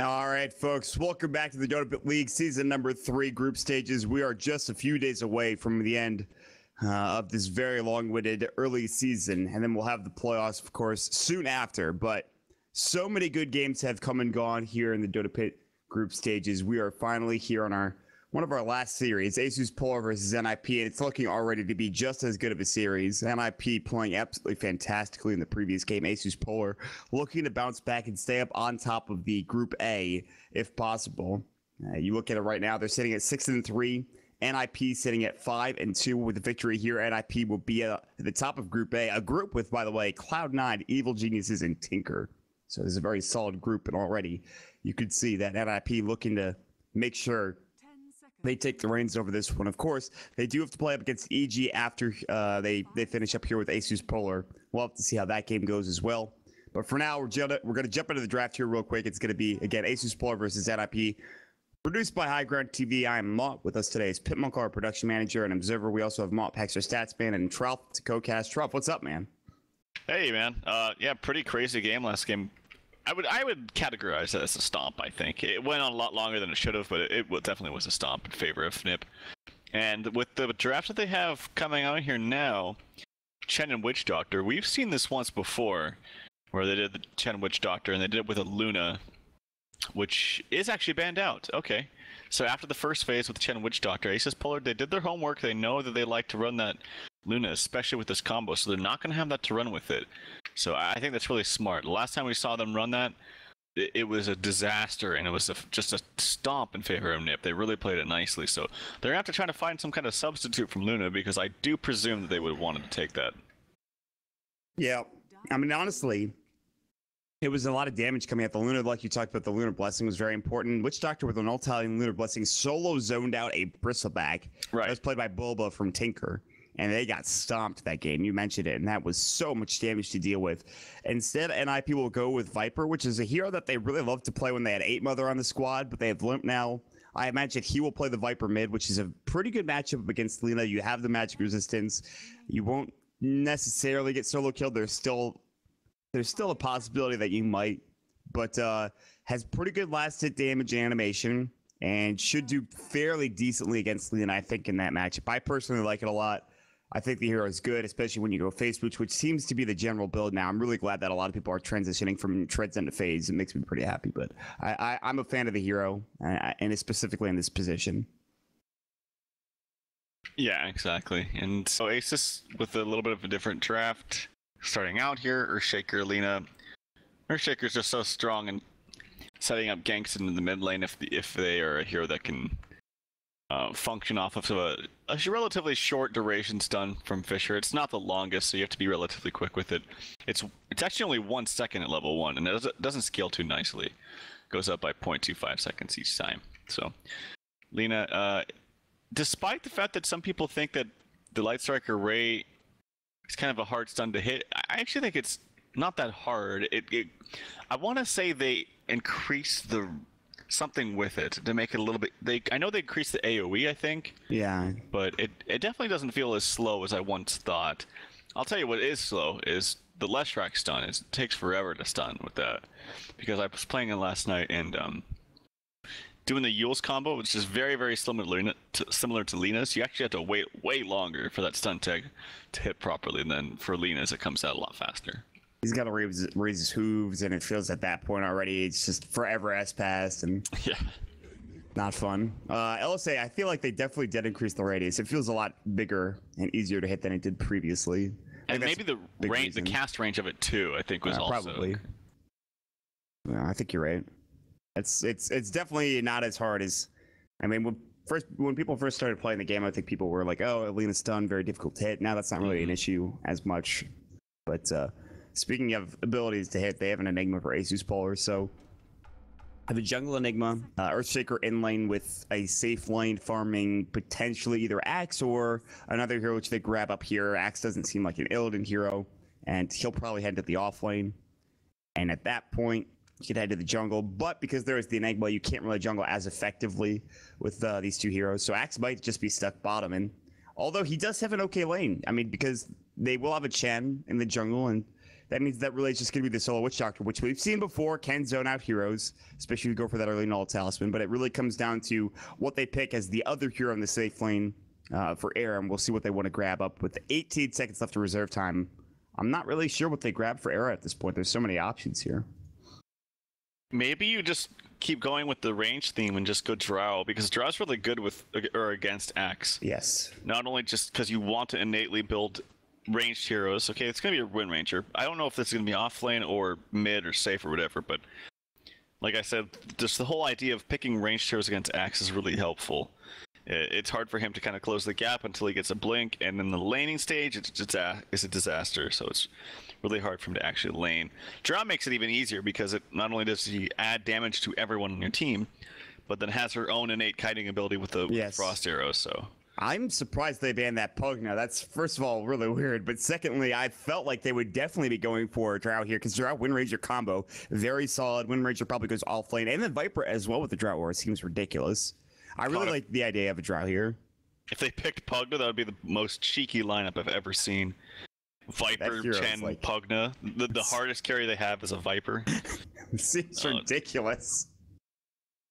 All right, folks, welcome back to the Dota League season number 3 group stages. We are just a few days away from the end of this very long-winded early season, and then we'll have the playoffs, of course, soon after. But so many good games have come and gone here in the Dota Pit group stages. We are finally here on one of our last series, ASUS Polar versus NiP, and it's looking already to be just as good of a series. NiP playing absolutely fantastically in the previous game. ASUS Polar looking to bounce back and stay up on top of the Group A if possible. You look at it right now, they're sitting at 6-3. NiP sitting at 5-2 with the victory here. NiP will be at the top of Group A, a group with, by the way, Cloud9, Evil Geniuses, and Tinker. So this is a very solid group, and already you could see that NiP looking to make sure they take the reins over this one. Of course, they do have to play up against EG after they finish up here with ASUS Polar. We'll have to see how that game goes as well. But for now, we're going to jump into the draft here real quick. It's going to be, again, ASUS Polar versus NiP. Produced by High Ground TV, I am Mott. With us today is Pitmonk, our production manager and observer. We also have Mott, Paxer Statsman, and Trout to co-cast. Trout, what's up, man? Hey, man. Yeah, pretty crazy game last game. I would categorize it as a stomp, I think. It went on a lot longer than it should have, but it definitely was a stomp in favor of NiP. And with the draft that they have coming out here now, Chen and Witch Doctor, we've seen this once before, where they did the Chen Witch Doctor, and they did it with a Luna, which is actually banned out. Okay. So after the first phase with Chen Witch Doctor, ASUS Polar, they did their homework. They know that they like to run that Luna, especially with this combo, so they're not going to have that to run with it. So I think that's really smart. The last time we saw them run that, it was a disaster, and it was just a stomp in favor of NiP. They really played it nicely, so they're going to have to try to find some kind of substitute from Luna, because I do presume that they would have wanted to take that. Yeah, I mean, honestly, it was a lot of damage coming at the Lunar. Like you talked about, the Lunar Blessing was very important. Witch Doctor with an ulti and Lunar Blessing solo zoned out a Bristleback. Right. That was played by Bulba from Tinker. And they got stomped that game. You mentioned it, and that was so much damage to deal with. Instead, NiP will go with Viper, which is a hero that they really loved to play when they had 8 Mother on the squad, but they have Limp now. I imagine he will play the Viper mid, which is a pretty good matchup against Lina. You have the magic resistance. You won't necessarily get solo killed. There's still a possibility that you might, but has pretty good last hit damage and animation, and should do fairly decently against Lina, I think, in that matchup. I personally like it a lot. I think the hero is good, especially when you go phase switch, which seems to be the general build now. I'm really glad that a lot of people are transitioning from treads into phase. It makes me pretty happy, but I'm a fan of the hero, and specifically in this position. Yeah, exactly. And so ASUS with a little bit of a different draft. Starting out here, Earthshaker, Lina. Earthshaker's just so strong and setting up ganks in the mid lane if they are a hero that can function off of a relatively short duration stun from Fisher. It's not the longest, so you have to be relatively quick with it. It's actually only 1 second at level 1, and it doesn't scale too nicely. It goes up by 0.25 seconds each time. So Lina, despite the fact that some people think that the Light Striker Ray, it's kind of a hard stun to hit, I actually think it's not that hard. I want to say they increased something with it to make it a little bit. I know they increased the AoE, I think. Yeah. But it definitely doesn't feel as slow as I once thought. I'll tell you what is slow is the Leshrac stun. It takes forever to stun with that, because I was playing it last night and doing the Yule's combo, which is very, very similar to Lina's. You actually have to wait way longer for that stun tag to hit properly, and then for Lina's it comes out a lot faster. He's got to raise his hooves, and it feels at that point already it's just forever has passed, and yeah, not fun. LSA, I feel like they definitely did increase the radius. It feels a lot bigger and easier to hit than it did previously. And maybe the range, the cast range of it too, I think was also probably. Yeah, I think you're right. It's definitely not as hard as, I mean, when people first started playing the game, I think people were like, oh, Alina's stun, very difficult to hit. Now that's not really an issue as much. But speaking of abilities to hit, they have an Enigma for ASUS Polar. So I have a jungle Enigma, Earthshaker in lane with a safe lane farming potentially either Axe or another hero which they grab up here. Axe doesn't seem like an Illidan hero, and he'll probably head to the off lane. And at that point, you can head to the jungle, but because there is the Enigma, you can't really jungle as effectively with these two heroes. So Axe might just be stuck bottom, and although he does have an okay lane, I mean, because they will have a Chen in the jungle, and that means that really is just going to be the solo Witch Doctor, which we've seen before can zone out heroes, especially if you go for that early null talisman. But it really comes down to what they pick as the other hero in the safe lane for Era, and we'll see what they want to grab up with 18 seconds left to reserve time. I'm not really sure what they grab for Era at this point. There's so many options here. Maybe you just keep going with the range theme and just go Drow, because Drow's really good with or against Axe. Yes. Not only just because you want to innately build ranged heroes. Okay, it's going to be your Wind Ranger. I don't know if this is going to be off lane or mid or safe or whatever, but like I said, just the whole idea of picking ranged heroes against Axe is really helpful. It's hard for him to kind of close the gap until he gets a blink, and in the laning stage, it's a disaster, so it's really hard for him to actually lane. Drow makes it even easier because it not only does he add damage to everyone on your team, but then has her own innate kiting ability with the frost arrows, so... I'm surprised they banned that Pugna. That's, first of all, really weird. But secondly, I felt like they would definitely be going for Drow here because Drow Wind Ranger combo, very solid. Wind Ranger probably goes off lane. And then Viper as well with the Drow War seems ridiculous. I really like the idea of a Drow here. If they picked Pugna, that would be the most cheeky lineup I've ever seen. Viper, Chen, like, Pugna. The hardest carry they have is a Viper. It seems ridiculous.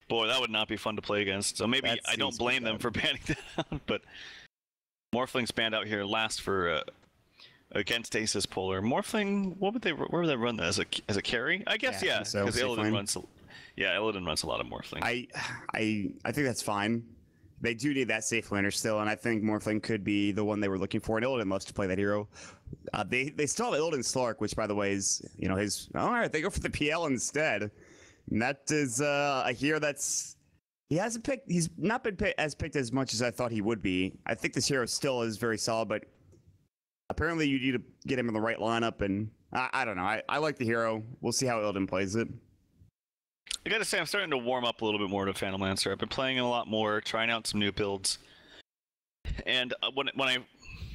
Boy, that would not be fun to play against. So maybe I don't blame them for banning that, but Morphling's banned out here last for against ASUS Polar. Morphling, where would they run that as a carry? I guess yeah, because Illidan runs. Illidan runs a lot of Morphling. I think that's fine. They do need that safe laner still, and I think Morphling could be the one they were looking for. And Illidan loves to play that hero. They still have Illidan Slark, which by the way is his. All right, they go for the PL instead. And that is a hero that's he's not been picked as much as I thought he would be. I think this hero still is very solid, but apparently you need to get him in the right lineup, and I don't know. I like the hero. We'll see how Illidan plays it. I gotta say, I'm starting to warm up a little bit more to Phantom Lancer. I've been playing it a lot more, trying out some new builds. And when I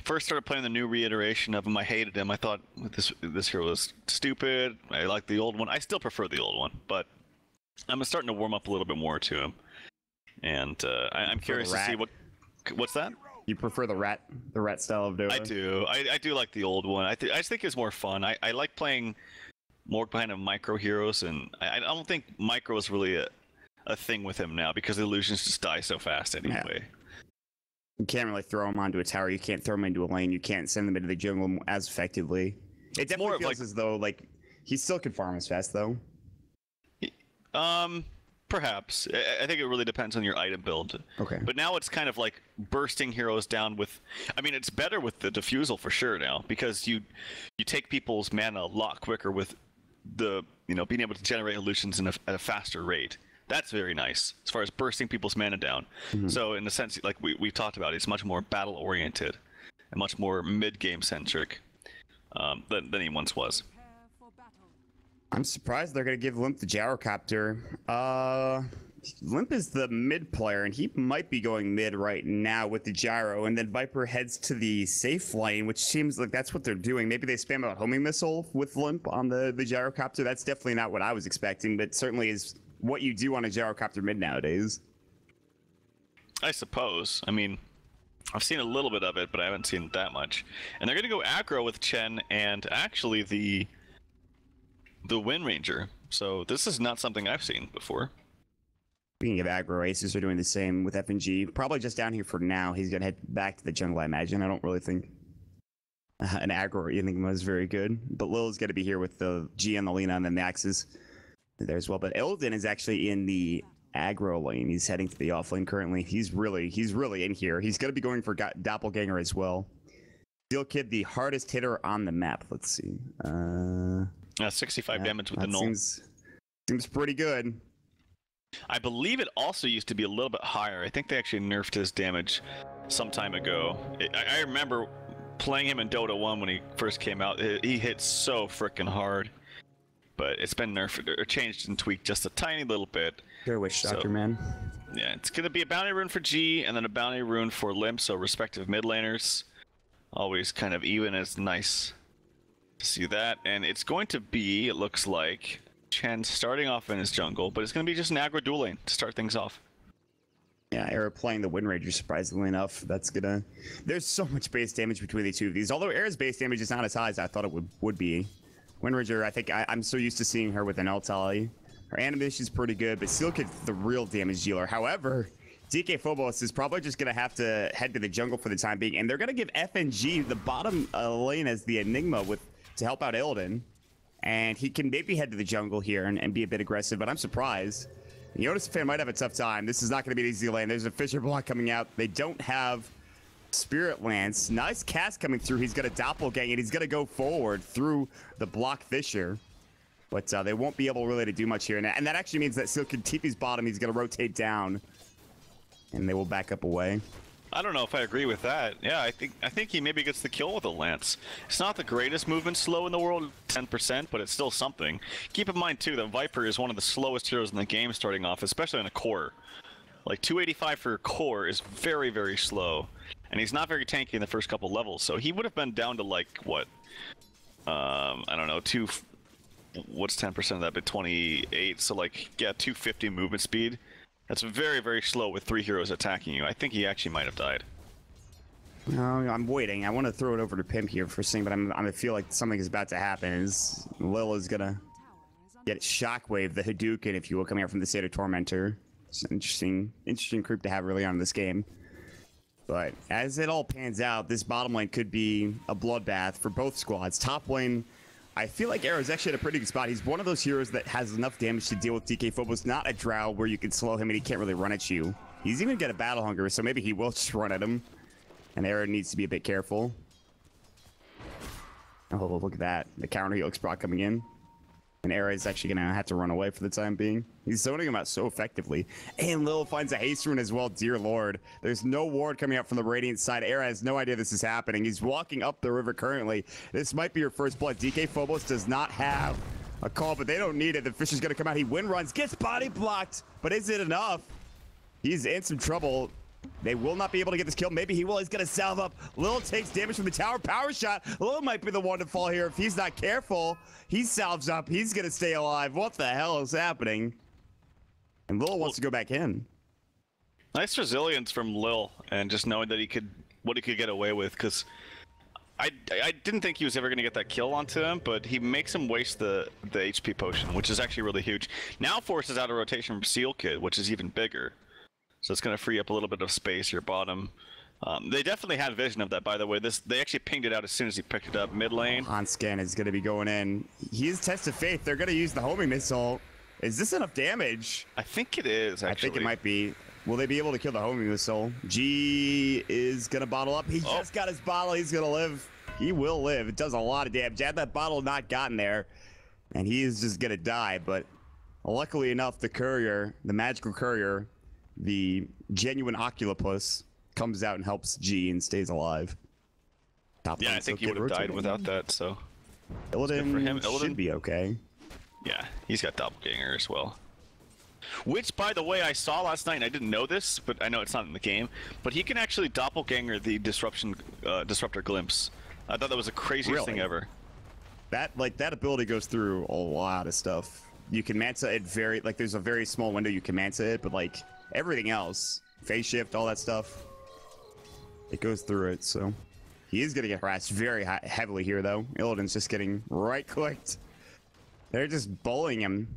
first started playing the new reiteration of him, I hated him. I thought this hero was stupid. I like the old one. I still prefer the old one, but I'm starting to warm up a little bit more to him. And I'm curious to see what's that? You prefer the rat style of Dota? I do. I do like the old one. I just think it's more fun. I like playing more kind of micro heroes, and I don't think micro is really a thing with him now because the illusions just die so fast anyway. Yeah. You can't really throw him onto a tower. You can't throw him into a lane. You can't send them into the jungle as effectively. It definitely feels as though he still could farm as fast though. Perhaps. I think it really depends on your item build. Okay. But now it's kind of like bursting heroes down with... I mean, it's better with the diffusal for sure now, because you take people's mana a lot quicker with the, being able to generate illusions at a faster rate. That's very nice, as far as bursting people's mana down. Mm-hmm. So in the sense, like we've talked about, it's much more battle-oriented and much more mid-game centric than he once was. I'm surprised they're going to give Limp the Gyrocopter. Limp is the mid player, and he might be going mid right now with the Gyro, and then Viper heads to the safe lane, which seems like that's what they're doing. Maybe they spam out homing missile with Limp on the Gyrocopter. That's definitely not what I was expecting, but certainly is what you do on a Gyrocopter mid nowadays. I suppose. I mean, I've seen a little bit of it, but I haven't seen that much. And they're going to go aggro with Chen and actually the Wind Ranger. So this is not something I've seen before. Speaking of aggro, ASUS are doing the same with FNG. Probably just down here for now. He's going to head back to the jungle, I imagine. I don't really think an aggro Enigma is very good. But Lil's going to be here with the G and the Lina and then the Axes there as well. But Illidan is actually in the aggro lane. He's heading to the off lane currently. He's really in here. He's going to be going for Doppelganger as well. Steel Kid, the hardest hitter on the map. Let's see. 65 damage with the null. Seems pretty good. I believe it also used to be a little bit higher. I think they actually nerfed his damage some time ago. I remember playing him in Dota 1 when he first came out. He hit so freaking hard. But it's been nerfed or changed and tweaked just a tiny little bit. You're a Witch Doctor, man. Yeah, it's going to be a bounty rune for G and then a bounty rune for Limp, so respective mid laners. Always kind of even. It's nice to see that. And it's going to be, it looks like, Chen starting off in his jungle, but it's going to be just an aggro duel lane to start things off. Yeah, Era playing the Wind Ranger, surprisingly enough. That's gonna... There's so much base damage between the two of these. Although Era's base damage is not as high as I thought it would be. Windridger, I think I'm so used to seeing her with an ult ally. Her animation's pretty good, but Sealkid's the real damage dealer. However, DK Phobos is probably just going to have to head to the jungle for the time being, and they're going to give FNG the bottom lane as the Enigma to help out Illidan. And he can maybe head to the jungle here and be a bit aggressive, but I'm surprised. The Otis fan might have a tough time. This is not going to be an easy lane. There's a Fisher block coming out. They don't have Spirit Lance. Nice cast coming through. He's going to doppelgang and he's going to go forward through the block Fisher. But they won't be able really to do much here. And that actually means that Sealkid TP's bottom. He's going to rotate down. And they will back up away. I don't know if I agree with that. Yeah, I think he maybe gets the kill with a lance. It's not the greatest movement slow in the world, 10%, but it's still something. Keep in mind too that Viper is one of the slowest heroes in the game starting off, especially in a core. Like 285 for a core is very, very slow, and he's not very tanky in the first couple levels. So he would have been down to like what? I don't know, what's 10% of that? But 28. So like yeah, 250 movement speed. That's very, very slow with 3 heroes attacking you. I think he actually might have died. No, I'm waiting. I want to throw it over to Pimp here for seeing, but I feel like something is about to happen. Lil is gonna get Shockwave, the Hadouken, if you will, coming out from the State of Tormentor. It's an interesting creep to have early on in this game. But as it all pans out, this bottom lane could be a bloodbath for both squads. Top lane, I feel like Arrow's actually at a pretty good spot. He's one of those heroes that has enough damage to deal with DK Phobos, not a Drow where you can slow him and he can't really run at you. He's even got a Battle Hunger, so maybe he will just run at him. And Arrow needs to be a bit careful. Oh, look at that. The counter heal proc coming in. And Arrow is actually going to have to run away for the time being. He's zoning him out so effectively. And Lil finds a haste rune as well, dear lord. There's no ward coming out from the Radiant side. Arrow has no idea this is happening. He's walking up the river currently. This might be your first blood. DK Phobos does not have a call, but they don't need it. The fish is going to come out. He wind runs, gets body blocked. But is it enough? He's in some trouble. They will not be able to get this kill. Maybe he will. He's going to salve up. Lil takes damage from the tower. Power shot. Lil might be the one to fall here if he's not careful. He salves up. He's going to stay alive. What the hell is happening? And Lil wants to go back in. Nice resilience from Lil, and just knowing that what he could get away with, because I didn't think he was ever going to get that kill onto him, but he makes him waste the HP potion, which is actually really huge. Now forces out a rotation from Sealkid, which is even bigger. So it's going to free up a little bit of space here bottom. They definitely had vision of that, by the way. They actually pinged it out as soon as he picked it up mid lane. Hanscan is going to be going in. He is Test of Faith. They're going to use the homing missile. Is this enough damage? I think it is, actually. I think it might be. Will they be able to kill the homing missile? G is going to bottle up. He just got his bottle. He's going to live. He will live. It does a lot of damage. Had that bottle not gotten there, and he is just going to die. But luckily enough, the courier, the magical courier, the genuine Oculopus, comes out and helps G and stays alive. Yeah, I think he would have died without that, so... Illidan should be okay. Yeah, he's got Doppelganger as well. Which, by the way, I saw last night, and I didn't know this, but I know it's not in the game, but he can actually Doppelganger the Disruptor Glimpse. I thought that was the craziest thing ever. That ability goes through a lot of stuff. You can Mansa it there's a very small window you can Mansa it, but like everything else, phase shift, all that stuff, it goes through it. So he is going to get harassed very heavily here, though. Illidan's just getting right-clicked. They're just bullying him.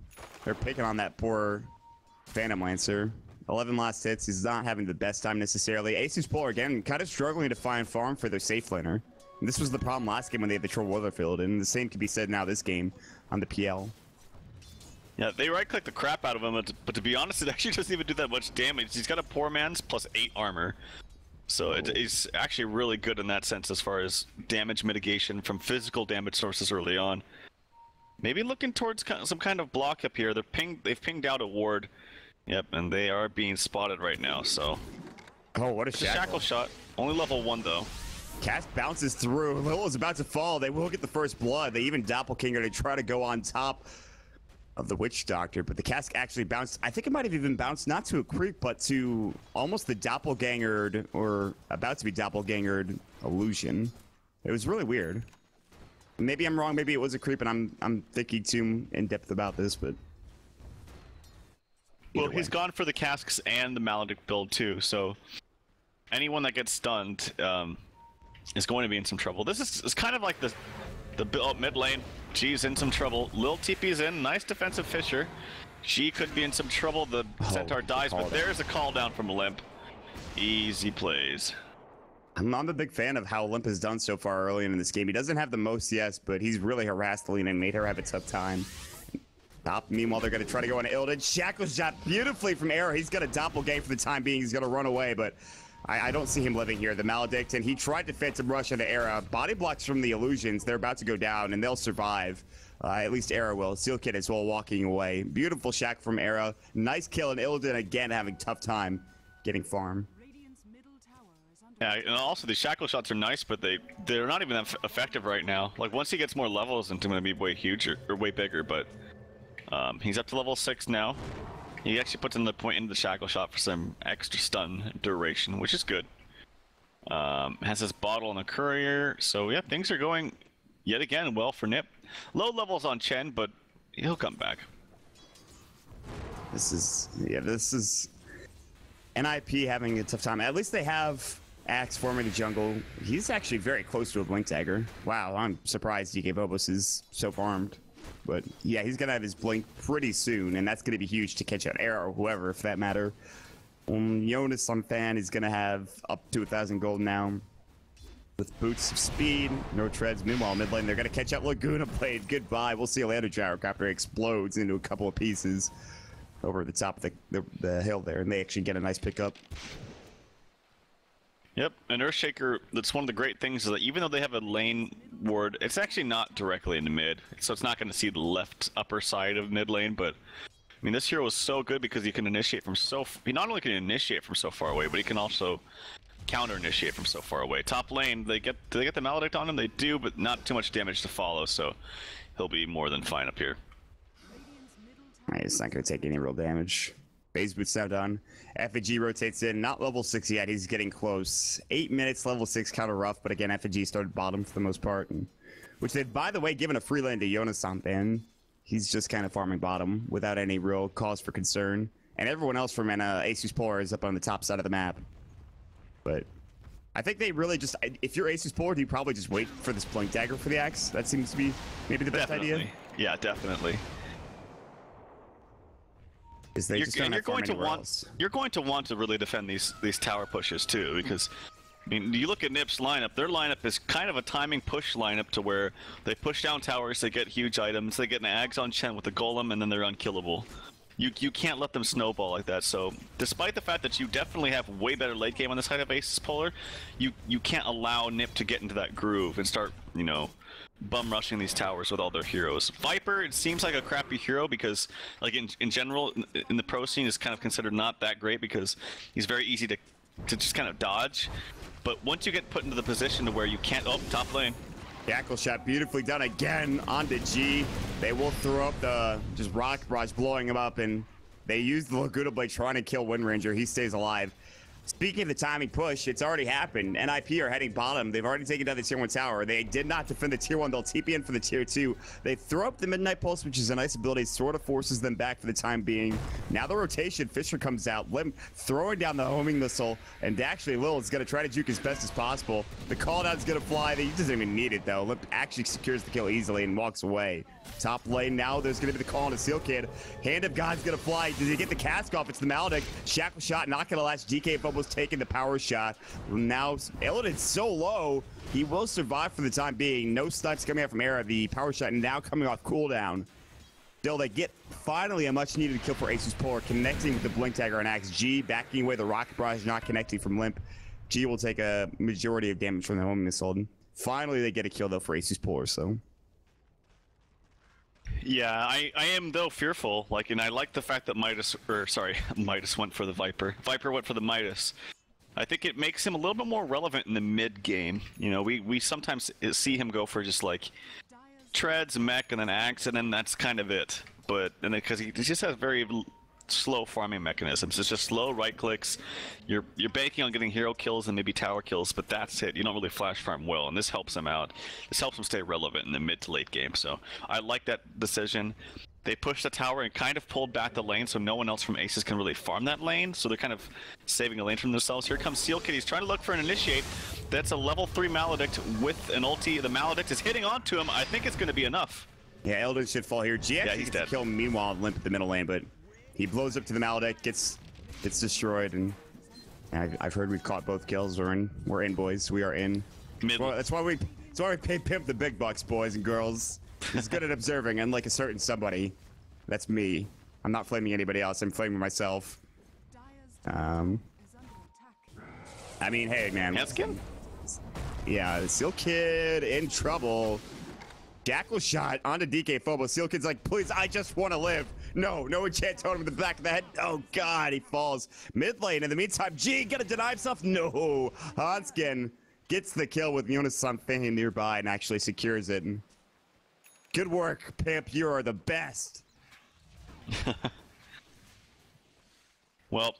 They're picking on that poor Phantom Lancer. 11 last hits. He's not having the best time necessarily. ASUS Polar, again, kind of struggling to find farm for their safe laner. And this was the problem last game when they had the Troll Weatherfield, and the same can be said now this game on the PL. Yeah, they right-click the crap out of him, but to be honest, it actually doesn't even do that much damage. He's got a poor man's plus 8 armor. So it's actually really good in that sense as far as damage mitigation from physical damage sources early on. Maybe looking towards some kind of block up here. They've pinged out a ward. Yep, and they are being spotted right now, so... Oh, what a shackle shot. Only level 1, though. Cast bounces through. Lil is about to fall. They will get the first blood. They even Doppelganger to try to go on top of the Witch Doctor, but the cask actually bounced. I think it might have even bounced not to a creep, but to almost the doppelgangered, or about to be doppelgangered illusion. It was really weird. Maybe I'm wrong. Maybe it was a creep, and I'm thinking too in depth about this, but. Well, he's gone for the casks and the Maledict build too, so anyone that gets stunned is going to be in some trouble. This is kind of like the The mid lane, G's in some trouble. Lil TP's in, nice defensive Fisher. G could be in some trouble. The Centaur dies, but there's a call down from Limp. Easy plays. I'm not a big fan of how Limp has done so far early in this game. He doesn't have the most, yes, but he's really harassed Lena and made her have a tough time. Top. Meanwhile, they're going to try to go on Illidan. Shackles shot beautifully from Arrow. He's going to doppelgang for the time being. He's going to run away, but I don't see him living here. The Maledict, and he tried to phantom rush into Era. Body blocks from the illusions. They're about to go down, and they'll survive. At least Era will. Seal Kid as well walking away. Beautiful shack from Era. Nice kill, and Illidan again having a tough time getting farm. Yeah, and also the shackle shots are nice, but they're not even that effective right now. Like once he gets more levels, it's going to be way huger or way bigger. But he's up to level 6 now. He actually puts in the point into the shackle shot for some extra stun duration, which is good. Has his bottle and a courier, so yeah, things are going yet again well for NiP. Low levels on Chen, but he'll come back. This is NiP having a tough time. At least they have Axe forming the jungle. He's actually very close to a Blink Dagger. Wow, I'm surprised DK Phobos is so farmed. But yeah, he's going to have his Blink pretty soon, and that's going to be huge to catch out Arrow or whoever, for that matter. Jonas on Fan is going to have up to 1,000 gold now. With boots of speed, no treads. Meanwhile, mid lane, they're going to catch out Laguna Blade. Goodbye. We'll see a lander gyrocopter explodes into a couple of pieces over the top of the hill there, and they actually get a nice pickup. Yep, and Earthshaker, that's one of the great things is that even though they have a lane ward, it's actually not directly in the mid, so it's not going to see the left upper side of mid lane, but I mean, this hero is so good because he can initiate from he not only can initiate from so far away, but he can also counter initiate from so far away. Top lane, do they get the Maledict on him? They do, but not too much damage to follow, so he'll be more than fine up here. He's not going to take any real damage. Phase boots now done. FG rotates in, not level 6 yet. He's getting close. 8 minutes, level 6, kind of rough, but again, FG started bottom for the most part, which they've, by the way, given a free lane to Jonas Sampan. He's just kind of farming bottom without any real cause for concern. And everyone else from ASUS Polar is up on the top side of the map. But I think they really just, if you're ASUS Polar, you probably just wait for this Blink Dagger for the Axe. That seems to be maybe the best idea. Yeah, definitely. You're going to want to really defend these tower pushes too, because I mean, you look at NiP's lineup. Their lineup is kind of a timing push lineup to where they push down towers, they get huge items, they get an Ags on Chen with a golem, and then they're unkillable. You can't let them snowball like that. So despite the fact that you definitely have way better late game on the side of ASUS Polar, you can't allow NiP to get into that groove and start, you know, bum rushing these towers with all their heroes. Viper, it seems like a crappy hero because, like in general, in the pro scene, is kind of considered not that great because he's very easy to just kind of dodge. But once you get put into the position to where you can't, oh, top lane. Jackal shot beautifully done again onto G. They will throw up the just rock barrage, blowing him up, and they use the Laguna Blade trying to kill Wind Ranger. He stays alive. Speaking of the timing push, it's already happened. NiP are heading bottom. They've already taken down the tier 1 tower. They did not defend the tier 1. They'll TP in for the tier 2. They throw up the Midnight Pulse, which is a nice ability. Sort of forces them back for the time being. Now the rotation, Fisher comes out. Limp throwing down the homing missile. And actually, Lil is going to try to juke as best as possible. The call down is going to fly. He doesn't even need it, though. Limp actually secures the kill easily and walks away. Top lane now, there's going to be the call on a Seal Kid. Hand of God's going to fly. Does he get the cask off? It's the Maledict. Shackle shot, not going to last. GK Bubbles taking the power shot. Now, Illidan's so low, he will survive for the time being. No stuns coming out from Era. The power shot now coming off cooldown. Still, they get finally a much-needed kill for ASUS Polar, connecting with the Blink Dagger on Axe. G backing away the Rocket Barrage, not connecting from Limp. G will take a majority of damage from the homing missile. Finally, they get a kill, though, for ASUS Polar, so... Yeah, I am though fearful, like, and I like the fact that Midas went for the Viper. Viper went for the Midas. I think it makes him a little bit more relevant in the mid game. You know, we sometimes see him go for just like treads, mech, and then axe, and then that's kind of it. But and because he just has very slow farming mechanisms. It's just slow right clicks. You're banking on getting hero kills and maybe tower kills, but that's it. You don't really flash farm well, and this helps him out. This helps him stay relevant in the mid to late game. So I like that decision. They pushed the tower and kind of pulled back the lane so no one else from ASUS can really farm that lane. So they're kind of saving a lane from themselves. Here comes SealKid. He's trying to look for an initiate. That's a level 3 Maledict with an ulti. The Maledict is hitting onto him. I think it's going to be enough. Yeah, Eldon should fall here. G actually he's gets dead. to kill him meanwhile limp at the middle lane, but he blows up to the Maledict, gets destroyed, and I've heard we've caught both kills. We're in, boys. We are in. Well, that's why we pay Pimp the big bucks, boys and girls. He's good at observing, unlike a certain somebody. That's me. I'm not flaming anybody else. I'm flaming myself. I mean, hey, man. Hanskin? Yeah, SealKid in trouble. Jackal shot onto DK Phobos. SealKid's like, please, I just want to live. No enchant totem in the back of the head. Oh, God, he falls. Mid lane. In the meantime, G gonna deny himself. No. Hanskin gets the kill with Jonas Sanfeng nearby and actually secures it. Good work, Pimp. You are the best. Well,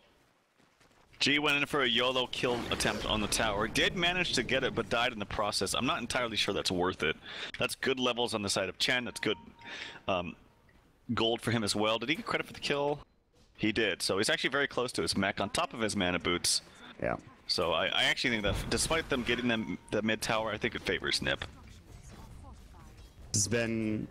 G went in for a YOLO kill attempt on the tower. Did manage to get it, but died in the process. I'm not entirely sure that's worth it. That's good levels on the side of Chen. That's good gold for him as well. Did he get credit for the kill? He did. So he's actually very close to his mech on top of his mana boots. Yeah. So I actually think that despite them getting them the mid tower, I think it favors NiP. It's been,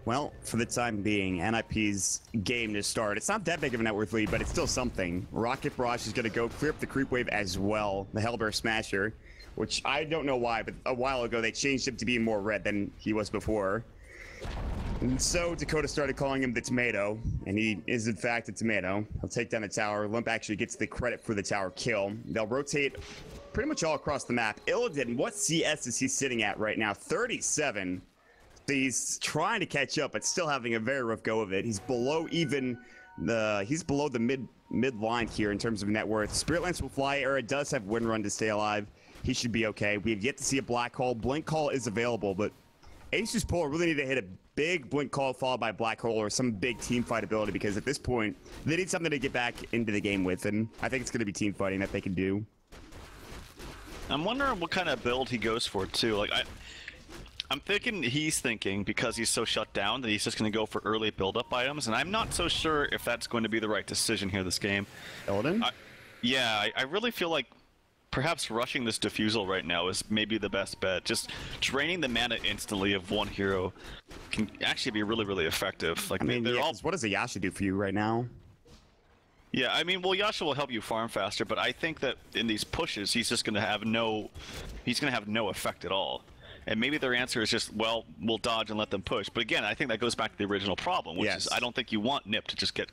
well, for the time being, NiP's game to start. It's not that big of a net worth lead, but it's still something. Rocket Barrage is going to go clear up the creep wave as well. The Hellbear Smasher, which I don't know why, but a while ago they changed him to be more red than he was before. And so Dakota started calling him the Tomato, and he is in fact a tomato. He'll take down the tower. Limp actually gets the credit for the tower kill. They'll rotate pretty much all across the map. Illidan, what CS is he sitting at right now? 37. He's trying to catch up, but still having a very rough go of it. He's below even the mid line here in terms of net worth. Spirit Lance will fly. Era does have Wind Run to stay alive. He should be okay. We have yet to see a Black Hole. Blink Call is available, but ASUS Polar really need to hit a big Blink Call followed by Black Hole or some big team fight ability, because at this point they need something to get back into the game with, and I think it's going to be team fighting that they can do. I'm wondering what kind of build he goes for too. Like I'm thinking he's thinking, because he's so shut down, that he's just going to go for early build-up items, and I'm not so sure if that's going to be the right decision here this game. Illidan? I really feel like perhaps rushing this Diffusal right now is maybe the best bet. Just draining the mana instantly of one hero can actually be really, really effective. Like, I mean, they're all... what does a Yasha do for you right now? Yeah, I mean, well, Yasha will help you farm faster, but I think that in these pushes, he's just going to have no effect at all. And maybe their answer is just, well, we'll dodge and let them push. But again, I think that goes back to the original problem, which is I don't think you want NiP to just get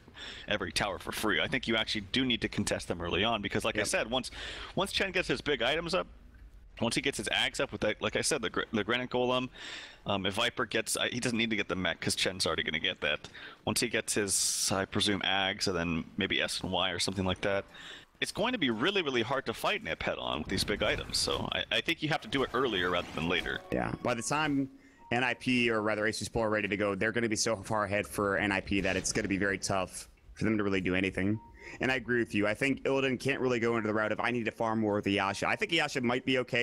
every tower for free. I think you actually do need to contest them early on, because like I said, once Chen gets his big items up, once he gets his Ags up with that, like I said, the Granite Golem, if Viper gets, he doesn't need to get the mech because Chen's already going to get that. Once he gets his, I presume, Ags, and then maybe S and Y or something like that, it's going to be really, really hard to fight NiP head-on with these big items. So I think you have to do it earlier rather than later. Yeah, by the time NiP, or rather ASUS Polar, are ready to go, they're going to be so far ahead for NiP that it's going to be very tough for them to really do anything. And I agree with you. I think Illidan can't really go into the route of, I need to farm more with the Yasha. I think Yasha might be okay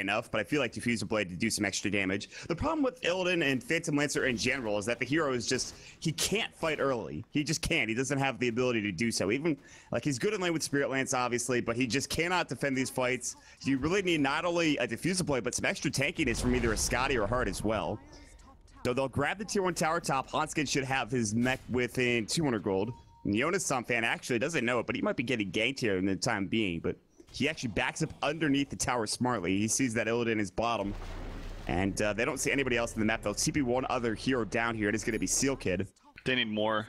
enough, but I feel like Diffuser Blade to do some extra damage. The problem with Illidan and Phantom Lancer in general is that the hero is just, he can't fight early. He just can't. He doesn't have the ability to do so. Even, like, he's good in lane with Spirit Lance, obviously, but he just cannot defend these fights. You really need not only a Diffuser Blade, but some extra tankiness from either a Scotty or a Hart as well. So they'll grab the tier 1 tower top. Hanskin should have his mech within 200 gold. And Jonas Sanfeng actually doesn't know it, but he might be getting ganked here in the time being, but he actually backs up underneath the tower smartly. He sees that Illidan is bottom, and they don't see anybody else in the map. They'll TP one other hero down here. It is going to be SealKid. They need more.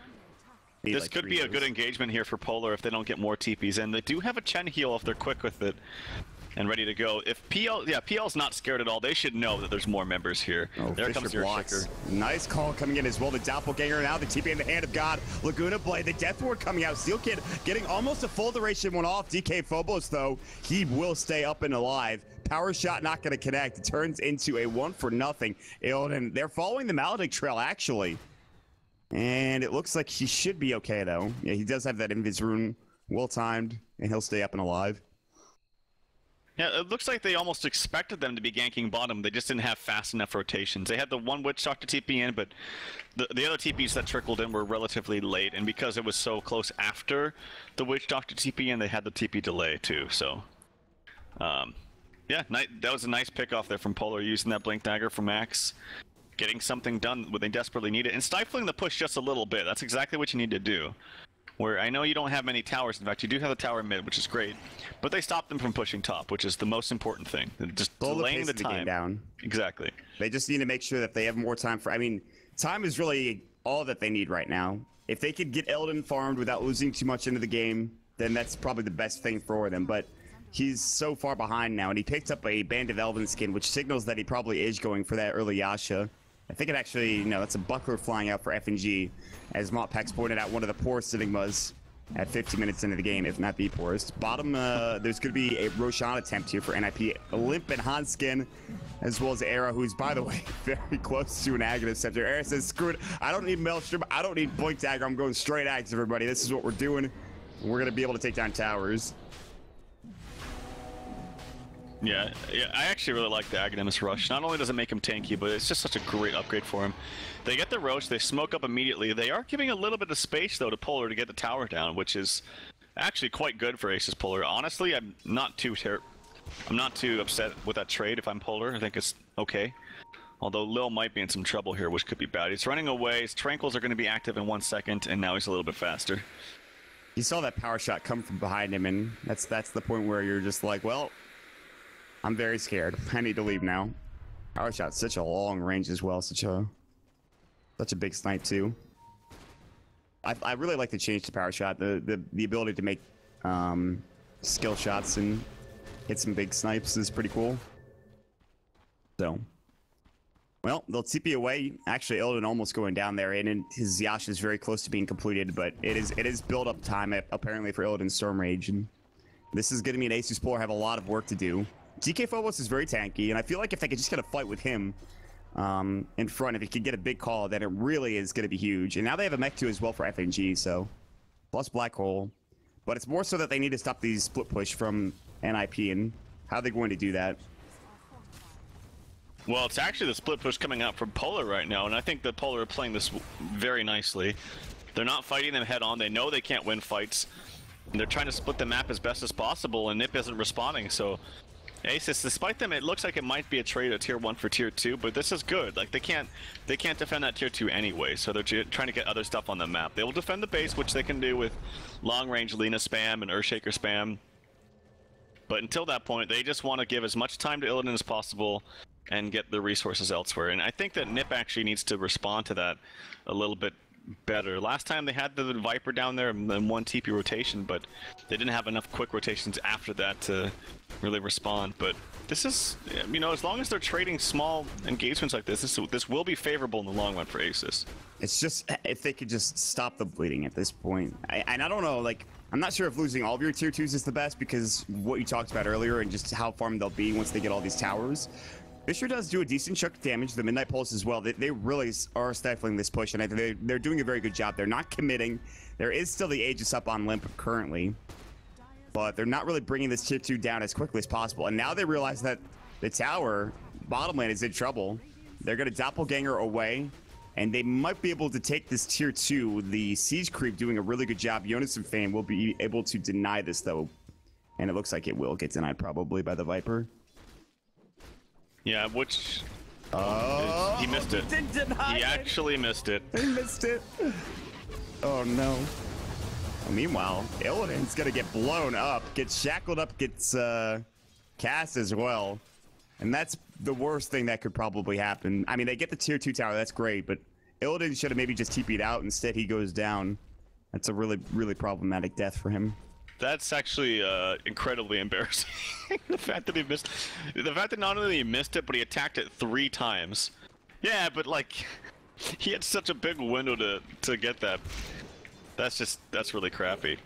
This could be a good engagement here for Polar if they don't get more TPs in. They do have a Chen heal if they're quick with it and ready to go. If PL's not scared at all, they should know that there's more members here. Oh, there Fisher comes your blocks. Shaker. Nice call coming in as well. The Doppelganger now, the TP in the hand of God. Laguna Blade, the Death Ward coming out. SealKid getting almost a full duration one off. DK Phobos, though, he will stay up and alive. Power shot not going to connect. It turns into a 1-for-0. And they're following the Maledict trail, actually. And it looks like he should be okay, though. Yeah, he does have that Invis rune well timed, and he'll stay up and alive. Yeah, it looks like they almost expected them to be ganking bottom. They just didn't have fast enough rotations. They had the one Witch Doctor TP in, but the other TPs that trickled in were relatively late. And because it was so close after the Witch Doctor TP in, they had the TP delay too. So, yeah, that was a nice pick off there from Polar, using that Blink Dagger for Max. Getting something done when they desperately need it. And stifling the push just a little bit. That's exactly what you need to do. Where I know you don't have many towers. In fact, you do have a tower mid, which is great. But they stopped them from pushing top, which is the most important thing. Just delaying the time. Down. Exactly. They just need to make sure that they have more time for... I mean, time is really all that they need right now. If they could get Eldon farmed without losing too much into the game, then that's probably the best thing for them. But he's so far behind now, and he picked up a Band of Elven skin, which signals that he probably is going for that early Yasha. I think it actually, you know, that's a buckler flying out for FNG, as Motpex pointed out, one of the poorest Enigmas at 50 minutes into the game, if not the poorest. Bottom, there's going to be a Roshan attempt here for NiP. Limp and Hanskin, as well as Era, who's, by the way, very close to an Aghanim Scepter. Era says, screw it, I don't need Maelstrom, I don't need Blink Dagger, I'm going straight Axe, everybody. This is what we're doing. We're going to be able to take down towers. Yeah, I actually really like the Aghanimus Rush. Not only does it make him tanky, but it's just such a great upgrade for him. They get the Roach, they smoke up immediately. They are giving a little bit of space, though, to Polar to get the tower down, which is actually quite good for ASUS Polar. Honestly, I'm not too upset with that trade if I'm Polar. I think it's okay. Although Lil might be in some trouble here, which could be bad. He's running away, his Tranquils are going to be active in 1 second, and now he's a little bit faster. You saw that power shot come from behind him, and that's the point where you're just like, well, I'm very scared. I need to leave now. Power shot's such a long range as well. Such a big snipe too. I really like the change to power shot. The ability to make skill shots and hit some big snipes is pretty cool. So, well, they'll TP away. Actually, Illidan almost going down there, and his Yasha is very close to being completed. But it is build up time apparently for Illidan's Storm Rage, and this is going to mean ASUS Polar have a lot of work to do. DK Phobos is very tanky, and I feel like if they could just get a fight with him in front, if he could get a big call, then it really is going to be huge. And now they have a mech 2 as well for FNG, so plus Black Hole. But it's more so that they need to stop these split push from NiP, and how are they going to do that? Well, it's actually the split push coming out from Polar right now, and I think the Polar are playing this very nicely. They're not fighting them head on. They know they can't win fights. And they're trying to split the map as best as possible, and NiP isn't responding, so ASUS, despite them, it looks like it might be a trade of tier 1 for tier 2, but this is good. Like, they can't defend that tier 2 anyway, so they're trying to get other stuff on the map. They will defend the base, which they can do with long-range Lina spam and Earthshaker spam. But until that point, they just want to give as much time to Illidan as possible and get the resources elsewhere. And I think that NiP actually needs to respond to that a little bit better. Last time they had the Viper down there and one TP rotation, but they didn't have enough quick rotations after that to really respond. But this is, you know, as long as they're trading small engagements like this will be favorable in the long run for ASUS. It's just, if they could just stop the bleeding at this point. And I don't know, like, I'm not sure if losing all of your tier 2s is the best, because what you talked about earlier and just how farmed they'll be once they get all these towers. Fisher does do a decent chunk of damage. The Midnight Pulse as well. They really are stifling this push, and I think they're doing a very good job. They're not committing. There is still the Aegis up on Limp currently, but they're not really bringing this tier 2 down as quickly as possible. And now they realize that the tower, bottom lane, is in trouble. They're going to Doppelganger away, and they might be able to take this tier 2. The Siege Creep doing a really good job. Jonas and Fame will be able to deny this, though. And it looks like it will get denied probably by the Viper. Yeah, which... Oh, he missed it. Didn't deny he actually missed it. He missed it. Oh, no. Well, meanwhile, Illidan's going to get blown up, gets shackled up, gets cast as well. And that's the worst thing that could probably happen. I mean, they get the tier 2 tower, that's great, but Illidan should have maybe just TP'd out. Instead, he goes down. That's a really, really problematic death for him. That's actually incredibly embarrassing. The fact that not only he missed it, but he attacked it 3 times. Yeah, but like, he had such a big window to get that. That's really crappy.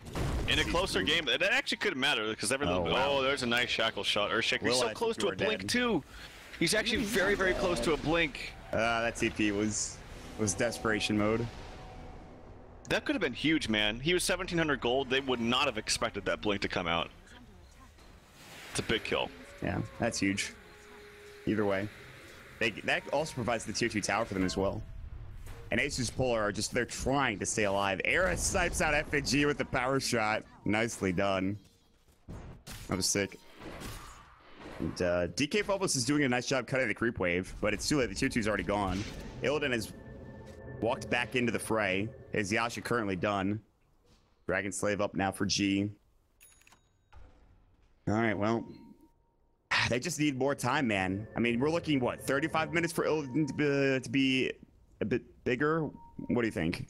In a closer game, it actually couldn't matter because everything. Oh, wow. Oh, there's a nice shackle shot. Earthshaker. He's so close to a blink too. He's actually very, very close to a blink. That TP was desperation mode. That could have been huge, man. He was 1,700 gold. They would not have expected that blink to come out. It's a big kill. Yeah, that's huge. Either way. That also provides the tier 2 tower for them as well. And ASUS Polar are just, they're trying to stay alive. Era snipes out FNG with the power shot. Nicely done. That was sick. And DK Phobos is doing a nice job cutting the creep wave, but it's too late. The tier 2's already gone. Illidan has walked back into the fray. His Yasha currently done. Dragon Slave up now for G. All right, well, they just need more time, man. I mean, we're looking, what, 35 minutes for Illidan to be a bit bigger? What do you think?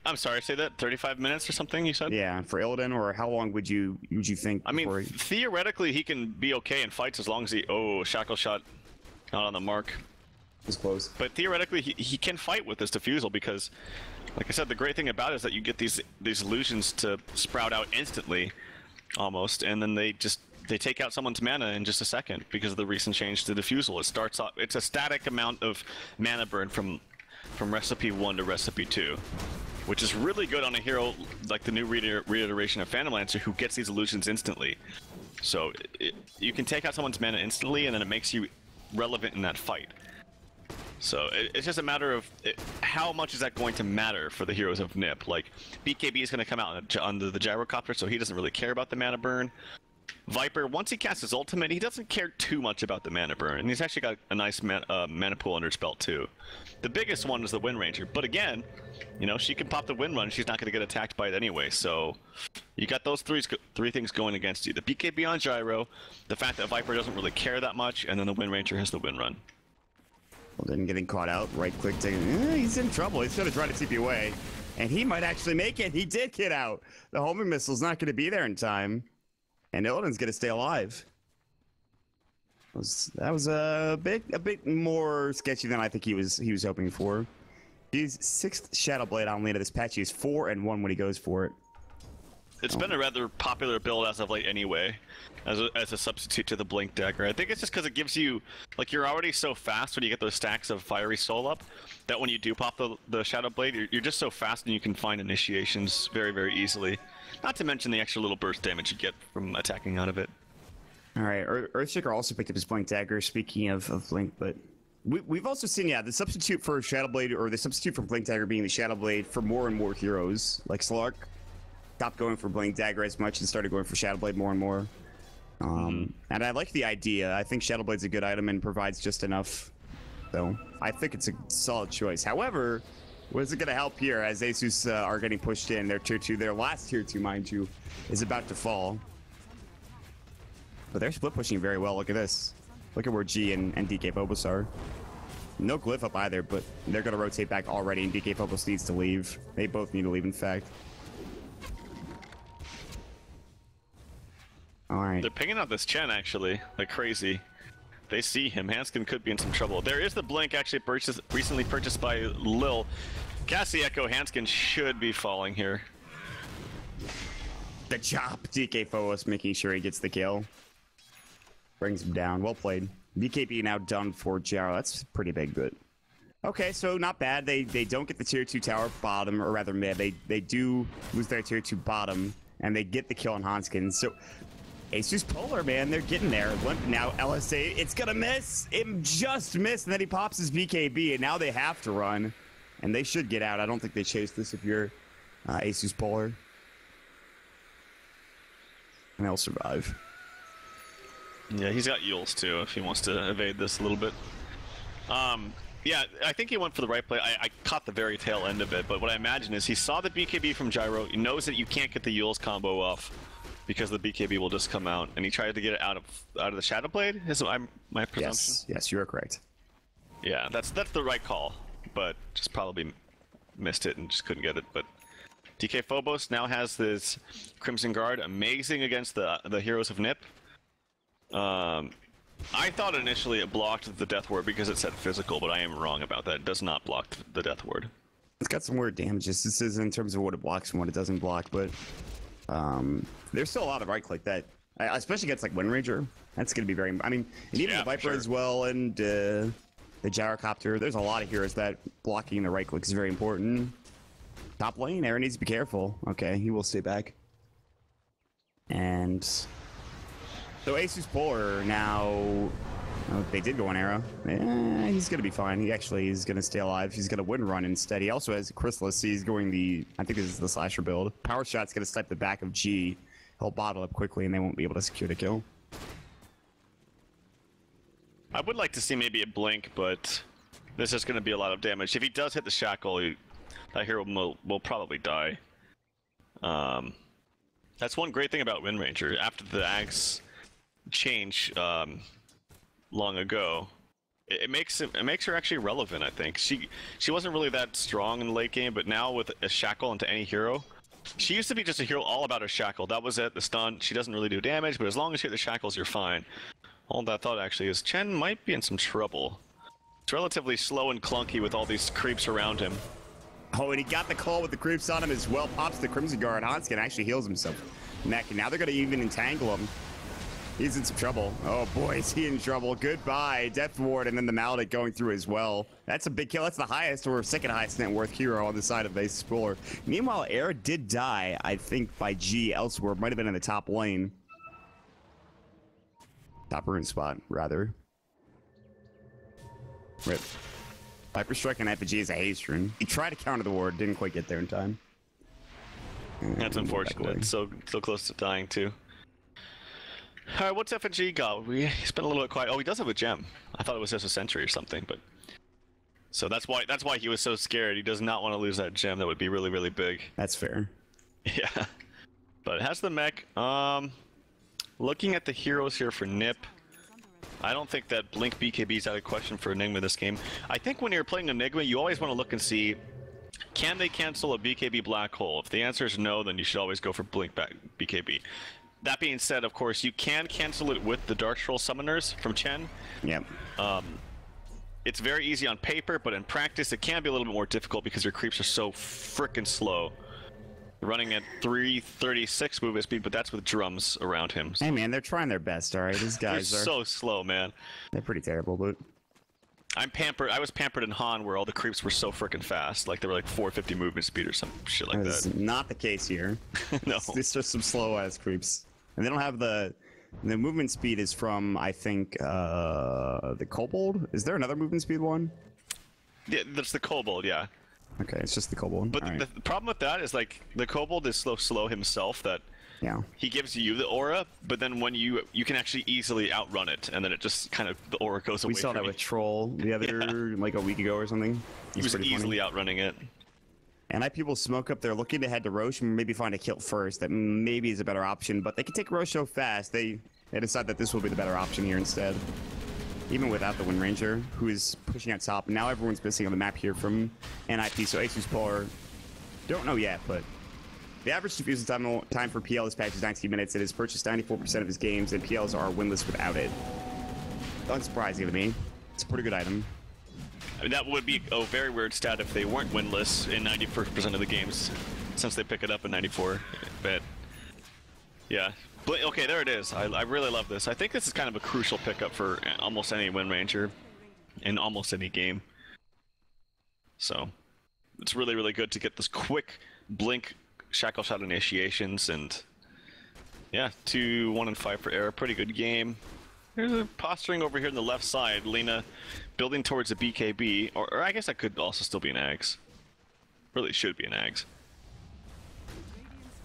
I'm sorry, say that 35 minutes or something you said? Yeah, for Illidan, or how long would you think? I mean, theoretically he can be okay in fights as long as he shackle shot not on the mark. It's close. But theoretically he can fight with this defusal because, like I said, the great thing about it is that you get these illusions to sprout out instantly, almost, and then they take out someone's mana in just a second because of the recent change to diffusal. It starts off, it's a static amount of mana burn from recipe 1 to recipe 2, which is really good on a hero like the new reiteration of Phantom Lancer who gets these illusions instantly. So you can take out someone's mana instantly, and then it makes you relevant in that fight. So it's just a matter of how much is that going to matter for the heroes of NiP. Like, BKB is going to come out under the gyrocopter, so he doesn't really care about the mana burn. Viper, once he casts his ultimate, he doesn't care too much about the mana burn, and he's actually got a nice mana pool under his belt too. The biggest one is the Wind Ranger, but again, you know, she can pop the Wind Run, she's not going to get attacked by it anyway, so you got those three things going against you. The BKB on gyro, the fact that Viper doesn't really care that much, and then the Wind Ranger has the Wind Run. Well, then getting caught out, right click, he's in trouble. He's going to try to TP away, and he might actually make it. He did get out. The homing missile's not going to be there in time, and Illidan's going to stay alive. That was a bit more sketchy than I think he was hoping for. He's 6th Shadow Blade on Lina this patch. He's 4-1 when he goes for it. It's been a rather popular build as of late anyway, as a substitute to the Blink Dagger. I think it's just because it gives you, like, you're already so fast when you get those stacks of Fiery Soul up, that when you do pop the Shadow Blade, you're just so fast and you can find initiations very, very easily. Not to mention the extra little burst damage you get from attacking out of it. Alright, Earthshaker also picked up his Blink Dagger, speaking of Blink, but we've also seen, yeah, the substitute for Shadow Blade, or the substitute for Blink Dagger being the Shadow Blade for more and more heroes, like Slark. Stopped going for Blink Dagger as much and started going for Shadow Blade more and more. And I like the idea. I think Shadow Blade's a good item and provides just enough. So I think it's a solid choice. However, what is it going to help here as ASUS are getting pushed in? Their tier 2, their last tier 2, mind you, is about to fall. But they're split pushing very well. Look at this. Look at where G and DK Phobos are. No glyph up either, but they're going to rotate back already, and DK Phobos needs to leave. They both need to leave, in fact. Alright. They're pinging out this Chen, actually, like crazy. They see him. Hanskin could be in some trouble. There is the Blink, actually recently purchased by Lil. Cassie Echo, Hanskin should be falling here. The chop. DK Phobos making sure he gets the kill. Brings him down. Well played. BKB now done for Jaro. That's pretty big, but... Okay, so not bad. They don't get the tier 2 tower bottom, or rather mid. They do lose their tier 2 bottom, and they get the kill on Hanskin. So... ASUS Polar, man, they're getting there. Now LSA, it's gonna miss. It just missed, and then he pops his BKB, and now they have to run. And they should get out. I don't think they chase this if you're ASUS Polar. And they'll survive. Yeah, he's got Yules too, if he wants to evade this a little bit. Yeah, I think he went for the right play. I caught the very tail end of it, but what I imagine is he saw the BKB from Gyro, he knows that you can't get the Yules combo off, because the BKB will just come out, and he tried to get it out of the Shadow Blade. Is my presumption? Yes, you are correct. Yeah, that's the right call, but just probably missed it and just couldn't get it. But DK Phobos now has this Crimson Guard, amazing against the heroes of NiP. I thought initially it blocked the Death Ward because it said physical, but I am wrong about that. It does not block the Death Ward. It's got some weird damages. This is in terms of what it blocks and what it doesn't block, but there's still a lot of right click that, especially against like Wind Ranger. That's going to be very. I mean, and even the Viper as well, and the Gyrocopter. There's a lot of heroes that blocking the right click is very important. Top lane, Aaron needs to be careful. Okay, he will stay back. And So ASUS Polar now, oh, they did go on arrow. He's going to be fine. He actually is going to stay alive. He's going to win run instead. He also has Chrysalis. So he's going the, I think this is the slasher build. Power shot's going to snipe the back of G. He'll bottle up quickly and they won't be able to secure the kill. I would like to see maybe a blink, but this is going to be a lot of damage. If he does hit the shackle, that hero will probably die. That's one great thing about Wind Ranger. After the axe change long ago, it makes her actually relevant. I think she wasn't really that strong in the late game, but now with a shackle into any hero, she used to be just a hero all about her shackle. That was it. The stun. She doesn't really do damage, but as long as you hit the shackles, you're fine. All that thought actually is Chen might be in some trouble. It's relatively slow and clunky with all these creeps around him. Oh, and he got the call with the creeps on him as well. Pops the Crimson Guard. Hanskin actually heals himself. Neck, and now they're going to even entangle him. He's in some trouble. Oh boy, is he in trouble. Goodbye. Death Ward, and then the Maledict going through as well. That's a big kill. That's the highest or second highest net worth hero on the side of ASUS Polar. Meanwhile, Air did die, I think, by G elsewhere. Might have been in the top lane. Top rune spot, rather. Rip. Viper Strike and FG is a haste rune. He tried to counter the ward, didn't quite get there in time. That's unfortunate. So close to dying too. All right, what's FG got? He's been a little bit quiet. Oh, he does have a gem. I thought it was just a sentry or something, but so that's why he was so scared. He does not want to lose that gem. That would be really, really big. That's fair. Yeah, but it has the mech. Looking at the heroes here for NiP, I don't think that Blink BKB is out of question for Enigma this game. I think when you're playing Enigma, you always want to look and see, can they cancel a BKB black hole? If the answer is no, then you should always go for Blink BKB. That being said, of course, you can cancel it with the Dark Scroll Summoners from Chen. Yep. It's very easy on paper, but in practice, it can be a little bit more difficult because your creeps are so freaking slow. Running at 336 movement speed, but that's with drums around him. Hey man, they're trying their best, alright? These guys are so slow, man. They're pretty terrible, but I'm pampered. I was pampered in Han where all the creeps were so freaking fast. Like they were like 450 movement speed or some shit like that. That's not the case here. No. These are some slow ass creeps. And they don't have the movement speed is from, I think, the Kobold? Is there another movement speed one? Yeah, that's the Kobold, yeah. Okay, it's just the Kobold. But the problem with that is like the Kobold is slow himself that he gives you the aura, but then when you can actually easily outrun it, and then it just kind of the aura goes away. We saw that with Troll the other like a week ago or something. He was easily outrunning it. And people smoke up there looking to head to Roche and maybe find a kill first. That maybe is a better option, but they can take Roche so fast. They decide that this will be the better option here instead. Even without the Wind Ranger, who is pushing out top. Now everyone's missing on the map here from NiP, so ASUS Polar don't know yet, but the average diffusion time for PL this patch is 19 minutes. It has purchased 94% of his games, and PLs are winless without it. Unsurprising to me. It's a pretty good item. I mean, that would be a very weird stat if they weren't winless in 91% of the games, since they pick it up in 94. But yeah. Okay, there it is. I really love this. I think this is kind of a crucial pickup for almost any Wind Ranger in almost any game. So it's really, really good to get this quick blink shackle shot initiations, and yeah, 2, 1, and 5 for Era. Pretty good game. There's a posturing over here on the left side. Lena building towards a BKB, or I guess that could also still be an Ags. Really should be an Ags.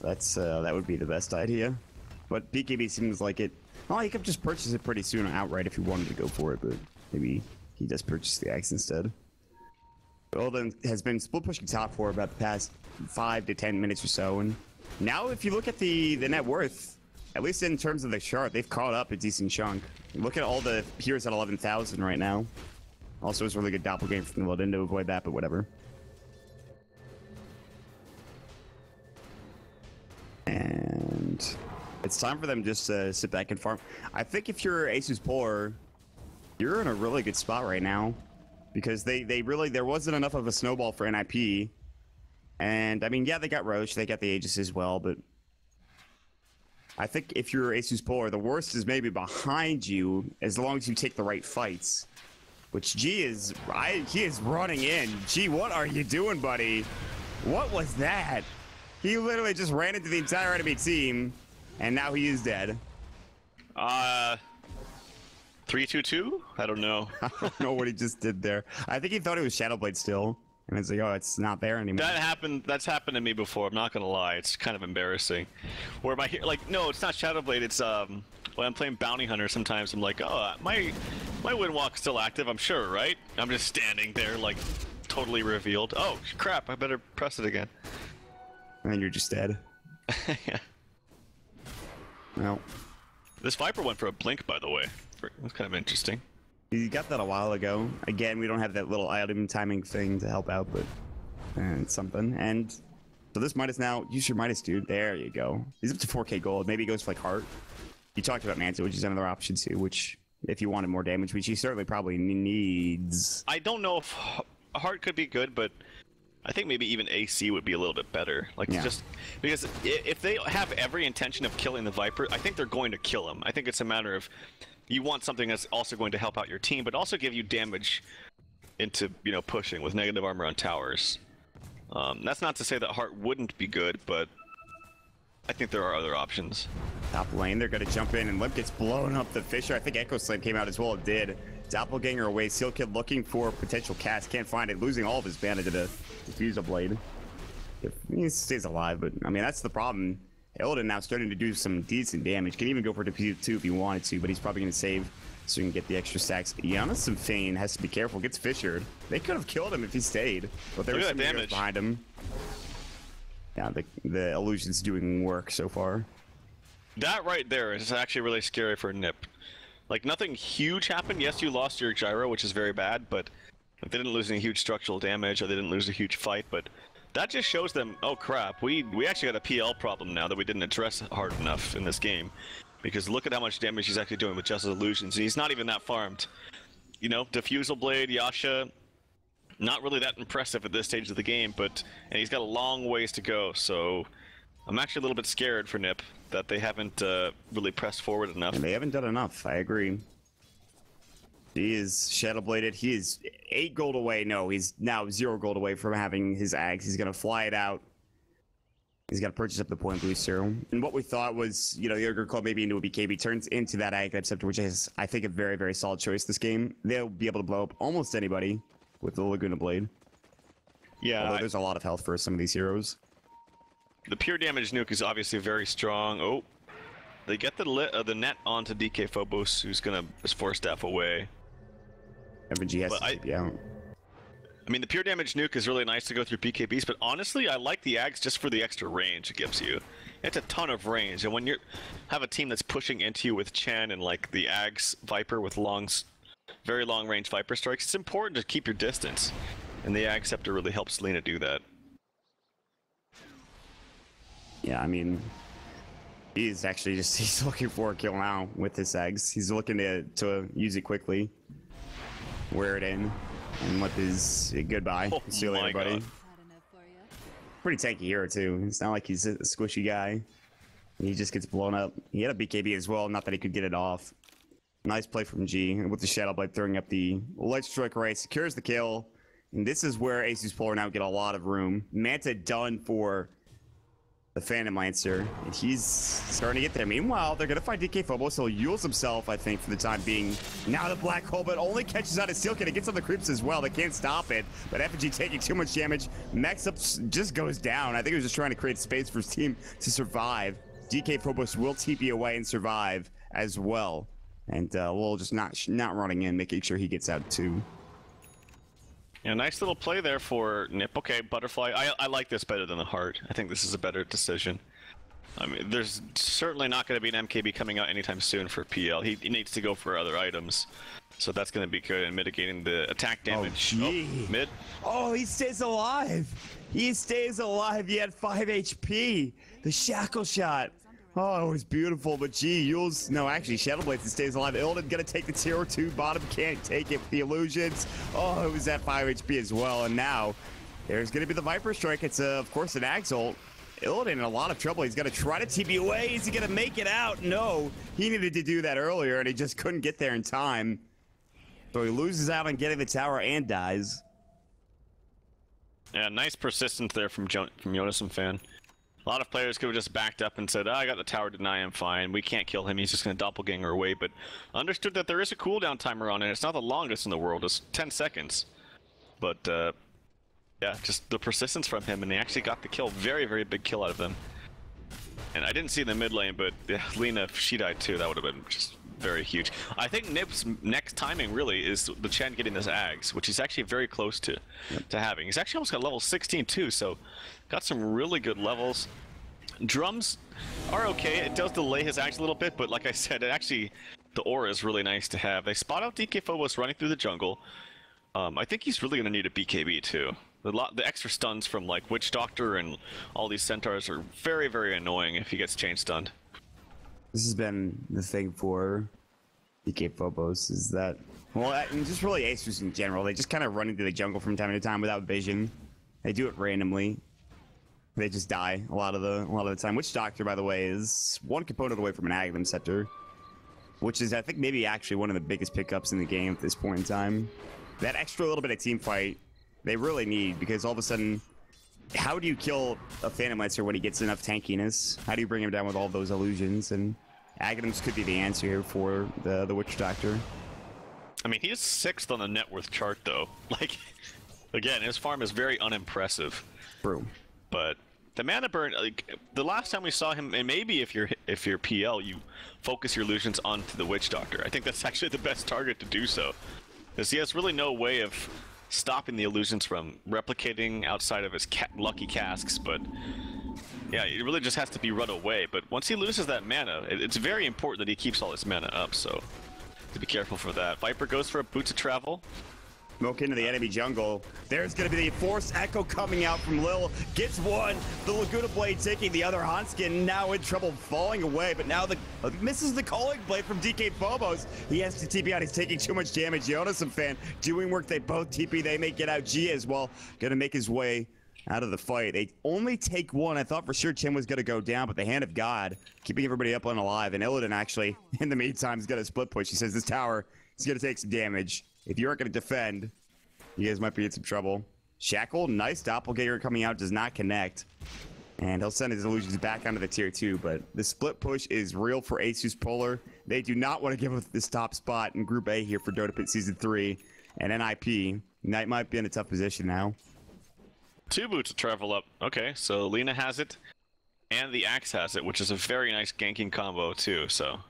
That would be the best idea. But BKB seems like it. Well, he could just purchase it pretty soon outright if he wanted to go for it, but maybe he does purchase the Axe instead. Golden has been split pushing top for about the past 5 to 10 minutes or so, and now if you look at the net worth, at least in terms of the chart, they've caught up a decent chunk. Look at all the heroes at 11,000 right now. Also, it's a really good doppelganger from the Lodin to avoid that, but whatever. And it's time for them just to sit back and farm. I think if you're ASUS Polar, you're in a really good spot right now, because they really, there wasn't enough of a snowball for NiP. And I mean, yeah, they got Roche, they got the Aegis as well, but I think if you're ASUS Polar, the worst is maybe behind you as long as you take the right fights. Which G is, he is running in. G, what are you doing, buddy? What was that? He literally just ran into the entire enemy team, and now he is dead. 3-2-2? I don't know. I don't know what he just did there. I think he thought it was Shadowblade still, and it's like, oh, it's not there anymore. That's happened to me before. I'm not gonna lie. It's kind of embarrassing. Where am I here? Like, no, it's not Shadowblade. It's when I'm playing Bounty Hunter. Sometimes I'm like, oh, my Windwalk's still active. I'm sure, right? I'm just standing there, like, totally revealed. Oh crap! I better press it again. And then you're just dead. Yeah. Well, This Viper went for a blink, by the way. That's kind of interesting. you got that a while ago. Again, we don't have that little item timing thing to help out, but it's something. And so this Midas now, use your Midas, dude. There you go. He's up to 4K gold. Maybe he goes for like Heart. You talked about Manta, which is another option too, which if you wanted more damage, which he certainly probably needs. I don't know if Heart could be good, but I think maybe even AC would be a little bit better. Like, Yeah. just because if they have every intention of killing the Viper, I think they're going to kill him. I think it's a matter of you want something that's also going to help out your team, but also give you damage into, you know, pushing with negative armor on towers. That's not to say that Heart wouldn't be good, but I think there are other options. Top lane, they're gonna jump in, and Limp gets blown up the Fisher. I think Echo Slam came out as well. It did. Doppelganger away. Seal Kid looking for potential cast. Can't find it. Losing all of his mana to the Diffuser Blade. If he stays alive, but I mean, that's the problem. Illidan now starting to do some decent damage. Can even go for Diffuse too if he wanted to, but he's probably going to save so he can get the extra stacks. Giannis and Fane has to be careful. Gets fissured. They could have killed him if he stayed, but there was some damage behind him. Yeah, the illusion's doing work so far. That right there is actually really scary for NiP. Like, nothing huge happened. Yes, you lost your gyro, which is very bad, but they didn't lose any huge structural damage, or they didn't lose a huge fight, but that just shows them, oh crap, we actually got a PL problem now that we didn't address hard enough in this game. Because look at how much damage he's actually doing with just his illusions, and he's not even that farmed. You know, Diffusal Blade, Yasha, not really that impressive at this stage of the game, and he's got a long ways to go, so I'm actually a little bit scared for NiP that they haven't really pressed forward enough. And they haven't done enough, I agree. He is Shadowbladed. He is 8 gold away. No, he's now 0 gold away from having his Ags. He's going to fly it out. He's got to purchase up the point booster. And what we thought was, you know, the Ogre Club maybe into a BKB turns into that Ag Scepter, which is, I think, a very, very solid choice this game. They'll be able to blow up almost anybody with the Laguna Blade. Yeah. Although there's a lot of health for some of these heroes. The pure damage nuke is obviously very strong. Oh, they get the net onto DK Phobos, who's going to force staff away. FNG has to keep you out. I mean, the pure damage nuke is really nice to go through BKBs, but honestly, I like the Ags just for the extra range it gives you. It's a ton of range, and when you have a team that's pushing into you with Chen and like the Ags Viper with very long range Viper strikes, it's important to keep your distance, and the Ag Scepter really helps Lina do that. Yeah, I mean, he's actually he's looking for a kill now with his eggs. He's looking to use it quickly, wear it in, and with his goodbye. Oh See you later, buddy. God. Pretty tanky hero too. It's not like he's a squishy guy. He just gets blown up. He had a BKB as well, not that he could get it off. Nice play from G, and with the Shadow Blade throwing up the Light Strike right, secures the kill. And this is where ASUS Polar now get a lot of room. Manta done for the Phantom Lancer, and he's starting to get there. Meanwhile, they're going to find DK Phobos. He'll use himself, I think, for the time being. Now the Black Hole, but only catches out his Seal Kid. It gets on the creeps as well. They can't stop it, but FNG taking too much damage. Max Up just goes down. I think he was just trying to create space for his team to survive. DK Phobos will TP away and survive as well. And we'll just not running in, making sure he gets out too. Yeah, nice little play there for NiP. Okay, Butterfly. I like this better than the Heart. I think this is a better decision. I mean, there's certainly not going to be an MKB coming out anytime soon for PL. He needs to go for other items. So that's going to be good in mitigating the attack damage. Oh, gee. Mid. Oh, he stays alive. He stays alive. He had 5 HP. The shackle shot. Oh, it was beautiful, but gee, Yules, no, actually, Shadowblade stays alive. Illidan gonna take the tier 2 bottom, can't take it with the illusions. Oh, it was at 5 HP as well, and now there's gonna be the Viper Strike. It's, of course, an Axe ult. Illidan in a lot of trouble. He's gonna try to TP away. Is he gonna make it out? No, he needed to do that earlier, and he just couldn't get there in time. So he loses out on getting the tower and dies. Yeah, nice persistence there from Jonas and Fan. A lot of players could have just backed up and said, oh, I got the tower deny, I'm fine. We can't kill him, he's just going to doppelganger away. But understood that there is a cooldown timer on it. It's not the longest in the world, it's 10 seconds. But, yeah, just the persistence from him, and they actually got the kill. Very, very big kill out of them. And I didn't see the mid lane, but yeah, Lina, if she died too, that would have been just very huge. I think NiP's next timing really is the Chen getting this Ags, which he's actually very close to having. He's actually almost got level 16 too, so got some really good levels. Drums are okay. It does delay his Ags a little bit, but like I said, it actually, the aura is really nice to have. They spot out DK Phobos running through the jungle. I think he's really going to need a BKB too. The extra stuns from like Witch Doctor and all these centaurs are very, very annoying if he gets chain stunned. This has been the thing for DK Phobos, is that, well, and just really ASUS in general, they just kind of run into the jungle from time to time without vision. They do it randomly. They just die a lot of the time. Witch Doctor, by the way, is one component away from an Aghanim Scepter, which is, I think, maybe actually one of the biggest pickups in the game at this point in time. That extra little bit of team fight they really need, because all of a sudden, how do you kill a Phantom Lancer when he gets enough tankiness? How do you bring him down with all those illusions? And Aghanims could be the answer here for the Witch Doctor. I mean, he's 6th on the net worth chart, though. Like, again, his farm is very unimpressive. True. But the mana burn, like, the last time we saw him, and maybe if you're PL, you focus your illusions onto the Witch Doctor. I think that's actually the best target to do so, because he has really no way of stopping the illusions from replicating outside of his lucky casks. But yeah, it really just has to be run away. But once he loses that mana, it's very important that he keeps all his mana up, so to be careful for that. Viper goes for a Boots of Travel. Smoke into the enemy jungle. There's going to be the Force Echo coming out from Lil. Gets one. The Laguna Blade taking the other. Hanskin now in trouble, falling away. But now misses the Calling Blade from DK Phobos. He has to TP out. He's taking too much damage. Jonas and Fan doing work. They both TP. They may get out. G as well. Going to make his way out of the fight. They only take one. I thought for sure Chen was going to go down, but the Hand of God keeping everybody up and alive. And Illidan actually, in the meantime, is going to split push. He says this tower is going to take some damage. If you aren't going to defend, you guys might be in some trouble. Shackle, nice doppelganger coming out, does not connect. And he'll send his illusions back onto the tier 2, but the split push is real for ASUS Polar. They do not want to give up this top spot in Group A here for Dota Pit Season 3. And NiP, Knight might be in a tough position now. 2 Boots of Travel up. Okay, so Lina has it, and the Axe has it, which is a very nice ganking combo too, so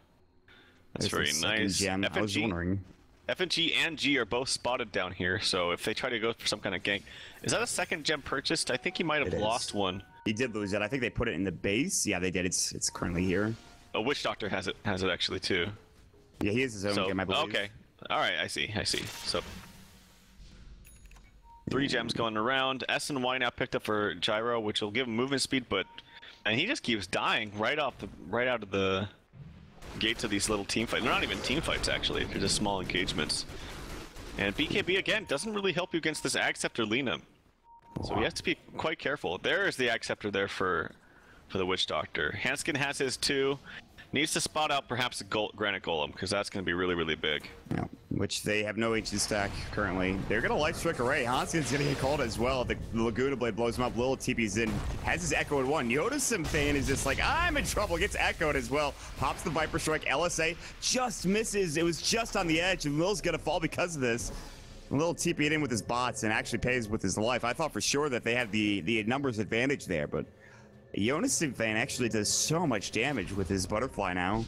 that's very nice. Gem. I was wondering. FNG and G are both spotted down here, so if they try to go for some kind of gank... Is that a second gem purchased? I think he might have lost one. He did lose it. I think they put it in the base. Yeah, they did. It's currently here. Oh, Witch Doctor has it actually too. Yeah, he has his own gem, I believe. Okay. Alright, I see. So 3 gems going around. S and Y now picked up for Gyro, which will give him movement speed, and he just keeps dying right out of the gates of these little team fights. They're not even team fights, actually. They're just small engagements. And BKB, again, doesn't really help you against this Acceptor Lina. So he has to be quite careful. There is the Acceptor there for the Witch Doctor. Hanskin has his too. Needs to spot out perhaps a Granite Golem, because that's going to be really, really big. Yeah, which they have no ancient stack currently. They're going to Life Strike Array. Hanskin's going to get called as well. The Laguna Blade blows him up. Lil TP's in. Has his Echo in one. Yoda Fan is just like, I'm in trouble. Gets echoed as well. Pops the Viper Strike. LSA just misses. It was just on the edge, and Lil's going to fall because of this. Lil TP'd in with his bots and actually pays with his life. I thought for sure that they had the numbers advantage there, but Jonas Fan actually does so much damage with his butterfly now.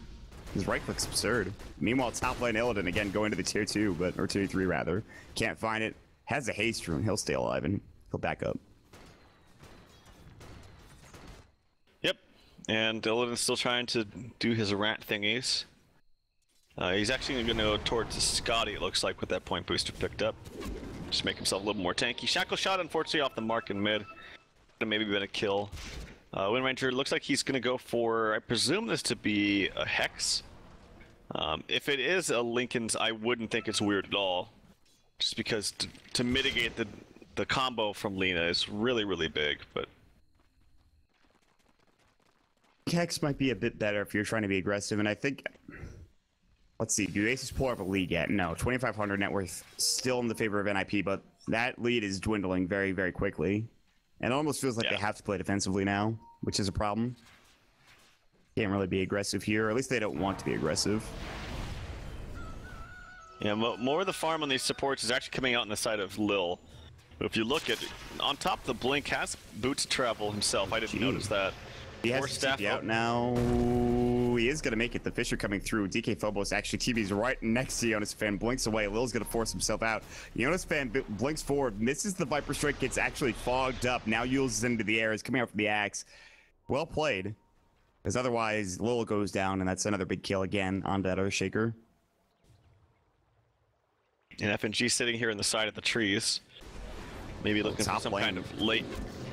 His right click's absurd. Meanwhile, top lane Illidan again going to the tier 2, or tier 3 rather. Can't find it. Has a haste rune. He'll stay alive and he'll back up. Yep. And Illidan's still trying to do his rat thingies. He's actually going to go towards the Scotty, it looks like, with that point booster picked up. Just make himself a little more tanky. Shackle shot, unfortunately, off the mark in mid. Maybe been a kill. Wind Ranger looks like he's going to go for, I presume this to be a Hex. If it is a Lincoln's, I wouldn't think it's weird at all. Just because to mitigate the combo from Lina is really, really big, but... Hex might be a bit better if you're trying to be aggressive, and I think... Let's see, do ASUS pull up a lead yet? No, 2,500 net worth still in the favor of NiP, but that lead is dwindling very, very quickly. And it almost feels like they have to play defensively now, which is a problem. Can't really be aggressive here, or at least they don't want to be aggressive. Yeah, more of the farm on these supports is actually coming out on the side of Lil. But if you look at on top, the Blink has boots travel himself. I didn't notice that. He has TP out now. He is going to make it. The Fisher coming through. DK Phobos actually TV's right next to Jonas Fan. Blinks away. Lil's going to force himself out. Jonas Fan blinks forward. Misses the Viper Strike. Gets actually fogged up. Now Yules is into the air. Is coming out for the axe. Well played. Because otherwise, Lil goes down, and that's another big kill again onto that Earthshaker. And FNG sitting here in the side of the trees. Maybe looking for some kind of late...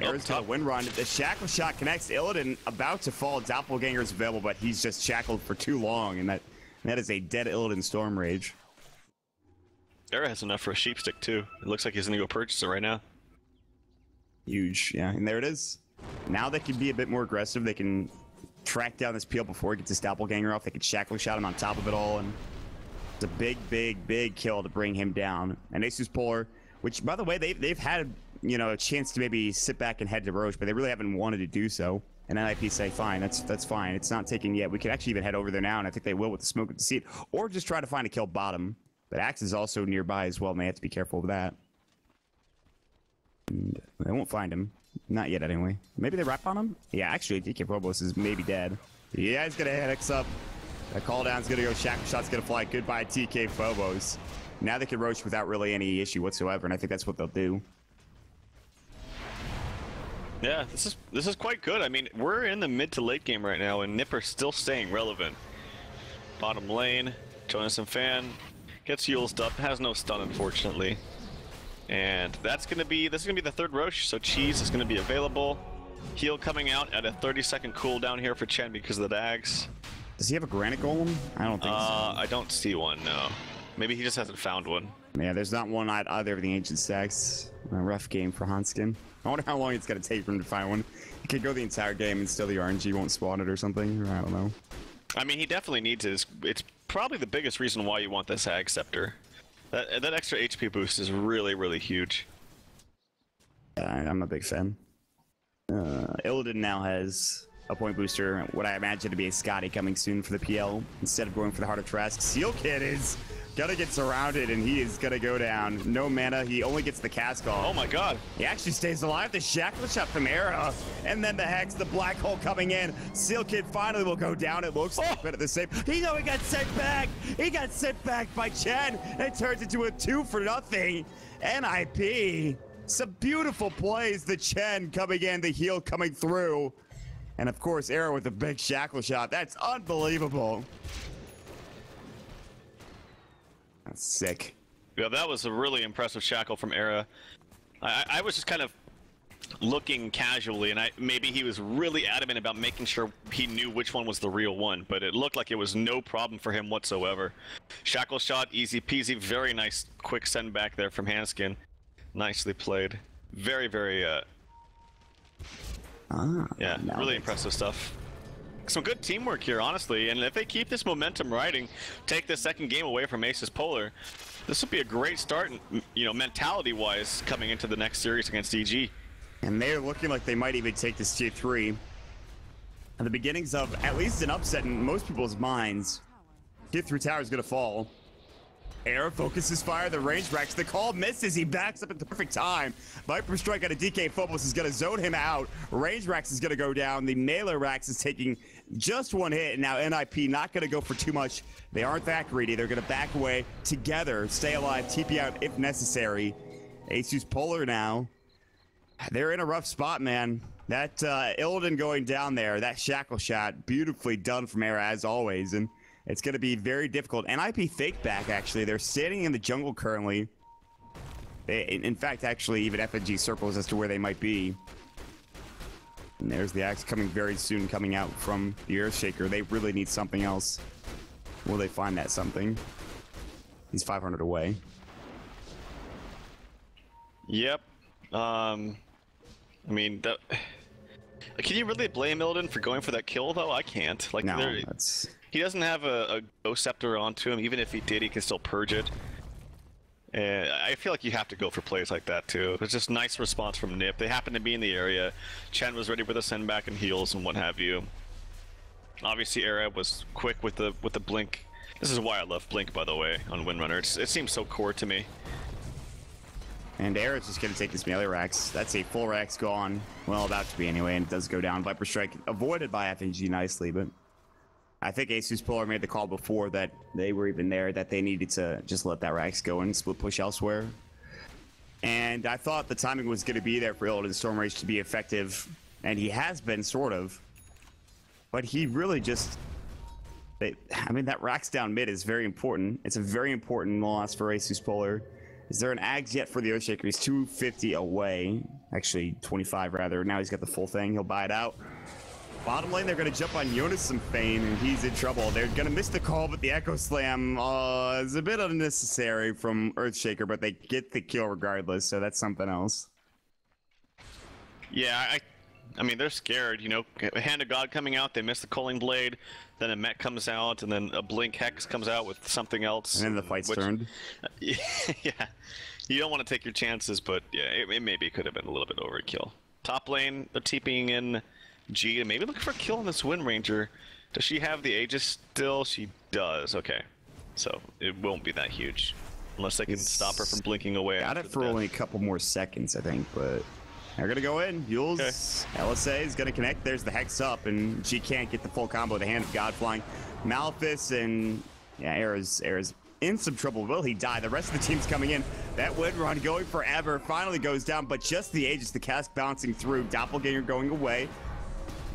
Air's got a wind run. The shackle shot connects. Illidan about to fall. Doppelganger's available, but he's just shackled for too long, and that is a dead Illidan Storm Rage. Era has enough for a sheep stick too. It looks like he's gonna go purchase it right now. Huge, yeah, and there it is. Now they can be a bit more aggressive. They can track down this peel before he gets his Doppelganger off. They can shackle shot him on top of it all, and it's a big, big, big kill to bring him down. And ASUS Polar, which, by the way, they've had, you know, a chance to maybe sit back and head to Roche, but they really haven't wanted to do so. And NiP say, fine, that's fine. It's not taken yet. We can actually even head over there now, and I think they will with the smoke of the seat, or just try to find a kill bottom. But Axe is also nearby as well, and they have to be careful of that. And they won't find him. Not yet, anyway. Maybe they wrap on him? Yeah, actually, DK Phobos is maybe dead. Yeah, he's gonna head X up. That call down's gonna go, shackle shot's gonna fly. Goodbye, TK Phobos. Now they can Roche without really any issue whatsoever, and I think that's what they'll do. Yeah, this is quite good. I mean, we're in the mid to late game right now, and NiP are still staying relevant. Bottom lane, Jonas and Fan gets Yules up, has no stun unfortunately, and this is gonna be the third Roche. So Cheese is gonna be available. Heal coming out at a 30-second cooldown here for Chen because of the dags. Does he have a granite golem? I don't think so. I don't see one. No. Maybe he just hasn't found one. Yeah, there's not one at either of the ancient stacks. A rough game for Hanskin. I wonder how long it's going to take for him to find one. He could go the entire game and still the RNG won't spawn it or something. Or I don't know. I mean, he definitely needs it. It's probably the biggest reason why you want this Hag Scepter. That extra HP boost is really, really huge. Yeah, I'm a big fan. Illidan now has a point booster. What I imagine to be a Scotty coming soon for the PL instead of going for the Heart of Trask. Seal Kid is gonna get surrounded, and he is gonna go down. No mana. He only gets the cask off. Oh my god. He actually stays alive. The shackle shot from Era, and then the Hex, the black hole coming in. Seal Kid finally will go down. It looks like, but at the same, he got sent back. He got sent back by Chen. It turns into a 2-0. NiP. Some beautiful plays. The Chen coming in, the heal coming through, and of course Era with a big shackle shot. That's unbelievable. That's sick. Yeah, that was a really impressive shackle from Era. I was just kind of looking casually, and maybe he was really adamant about making sure he knew which one was the real one, but it looked like it was no problem for him whatsoever. Shackle shot, easy peasy, very nice quick send back there from Hanskin. Nicely played. Very, very, yeah, really impressive stuff. Some good teamwork here, honestly, and if they keep this momentum riding, take the second game away from ASUS Polar, this would be a great start, you know, mentality-wise, coming into the next series against EG. And they're looking like they might even take this tier 3. At the beginnings of at least an upset in most people's minds. Tier 3 tower is going to fall. Air focuses fire, the range racks, the call misses, he backs up at the perfect time. Viper Strike out of DK Phobos is gonna zone him out. Range racks is gonna go down. The melee racks is taking just one hit, and now NiP not gonna go for too much. They aren't that greedy, they're gonna back away together, stay alive, TP out if necessary. ASUS Polar now, they're in a rough spot, man. That Illidan going down there, that shackle shot, beautifully done from Era as always, and it's going to be very difficult. NiP fake back, actually. They're standing in the jungle currently. In fact, actually, even FNG circles as to where they might be. And there's the axe coming very soon, coming out from the Earthshaker. They really need something else. Will they find that something? He's 500 away. Yep. I mean, can you really blame Illidan for going for that kill, though? I can't. Like, no, that's... He doesn't have a Ghost Scepter onto him. Even if he did, he can still purge it. I feel like you have to go for plays like that too. It's just nice response from NiP. They happen to be in the area. Chen was ready with a send back and heals and what have you. Obviously, Era was quick with the blink. This is why I love blink, by the way, on Windrunner. It seems so core to me. And Era's just going to take this melee Rax. That's a full Rax gone. Well, about to be anyway, and it does go down. Viper Strike avoided by FNG nicely, but I think ASUS Polar made the call before that they were even there, that they needed to just let that Rax go and split push elsewhere. And I thought the timing was going to be there for Illidan Storm Rage to be effective, and he has been, sort of. But he really just... I mean, that Rax down mid is very important. It's a very important loss for ASUS Polar. Is there an Ags yet for the Earthshaker? He's 250 away. Actually, 25 rather. Now he's got the full thing. He'll buy it out. Bottom lane, they're going to jump on Jonas and Fane, and he's in trouble. They're going to miss the call, but the Echo Slam is a bit unnecessary from Earthshaker, but they get the kill regardless, so that's something else. Yeah, I mean, they're scared, you know. Hand of God coming out, they miss the Culling Blade, then a Met comes out, and then a Blink Hex comes out with something else. And then the fight's turned. Yeah, you don't want to take your chances, but yeah, it maybe could have been a little bit overkill. Top lane, they're TPing in G, and maybe looking for a kill on this Wind Ranger. Does she have the Aegis still? She does, okay. So it won't be that huge. Unless they can stop her from blinking away. Got it for only a couple more seconds, I think, but... They're gonna go in. Yules, okay. LSA is gonna connect. There's the Hex up, and she can't get the full combo. The Hand of God flying. Malphus and yeah, Era's in some trouble. Will he die? The rest of the team's coming in. That Wind Run going forever finally goes down, but just the Aegis, the cask bouncing through. Doppelganger going away.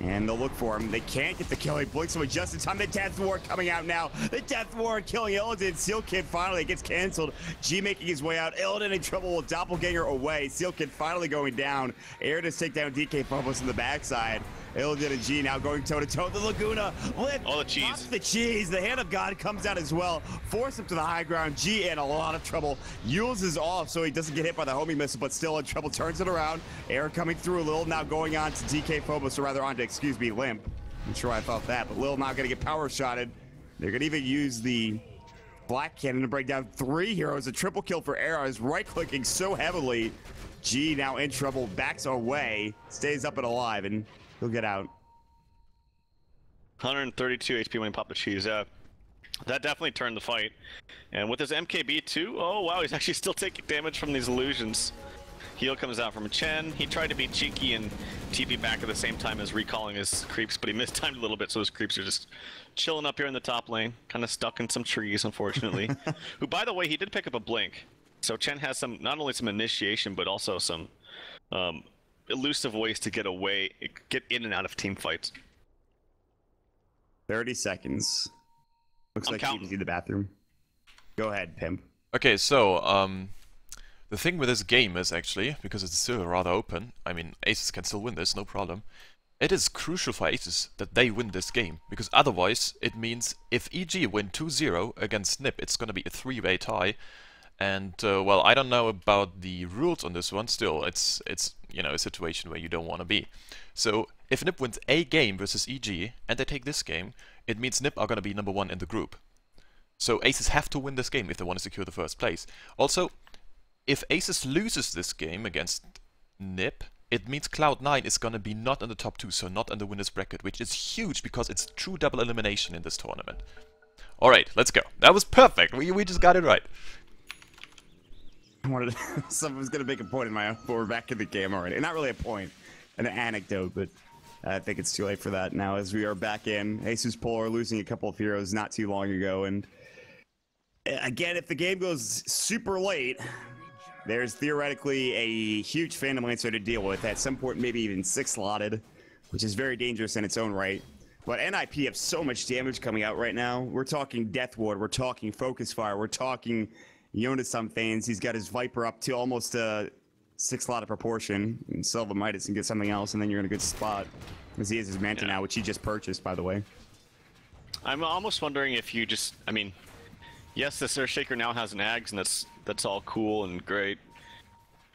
And they'll look for him. They can't get the kill. He blinks away just in time. The Death Ward coming out now. The Death Ward killing Illidan. Seal Kid finally gets canceled. G making his way out. Illidan in trouble with Doppelganger away. Seal Kid finally going down. Air to take down DK Phobos in the backside. Illidan and G now going toe-to-toe. The Laguna. All the cheese. The cheese. The Hand of God comes out as well. Force him to the high ground. G in a lot of trouble. Yules is off so he doesn't get hit by the homing missile, but still in trouble. Turns it around. Air coming through a little. Now going on to DK Phobos, or rather on to, excuse me, Limp. I'm sure I thought that, but Lil not going to get power shotted. They're going to even use the Black Cannon to break down 3 heroes. A triple kill for Era is right-clicking so heavily. G now in trouble, backs away, stays up and alive, and he'll get out. 132 HP when he popped the cheese out. That definitely turned the fight. And with his MKB too, oh wow, he's actually still taking damage from these illusions. Heal comes out from Chen. He tried to be cheeky and TP back at the same time as recalling his creeps, but he mistimed a little bit, so his creeps are just chilling up here in the top lane, kind of stuck in some trees, unfortunately. Who, by the way, he did pick up a blink. So Chen has some, not only some initiation, but also some elusive ways to get away, get in and out of team fights. 30 seconds. Looks I'm like counting. he can see the bathroom. Go ahead, Pimp. Okay, so, the thing with this game is actually, because it's still rather open, I mean, ASUS can still win this, no problem. It is crucial for ASUS that they win this game, because otherwise it means if EG win 2-0 against NiP, it's gonna be a 3-way tie. And, well, I don't know about the rules on this one, still, it's you know, a situation where you don't want to be. So, if NiP wins a game versus EG, and they take this game, it means NiP are gonna be number 1 in the group. So ASUS have to win this game if they want to secure the first place. Also, if ASUS loses this game against NiP, it means Cloud9 is gonna be not in the top 2, so not in the winner's bracket, which is huge because it's true double elimination in this tournament. Alright, let's go. That was perfect, we just got it right. I wanted someone's gonna make a point in my own, but we're back in the game already. Not really a point, an anecdote, but I think it's too late for that now as we are back in. ASUS Polar losing a couple of heroes not too long ago, and again, if the game goes super late, there's theoretically a huge Phantom Lancer to deal with. At some point, maybe even 6-slotted, which is very dangerous in its own right. But NiP have so much damage coming out right now. We're talking Death Ward, we're talking Focus Fire, we're talking Jonas on Fanes. He's got his Viper up to almost a 6-slotted proportion. And Silva Midas and get something else, and then you're in a good spot. As he has his Manta now, which he just purchased, by the way. I'm almost wondering if you just, I mean, yes, this Earthshaker now has an Ags, and that's all cool and great.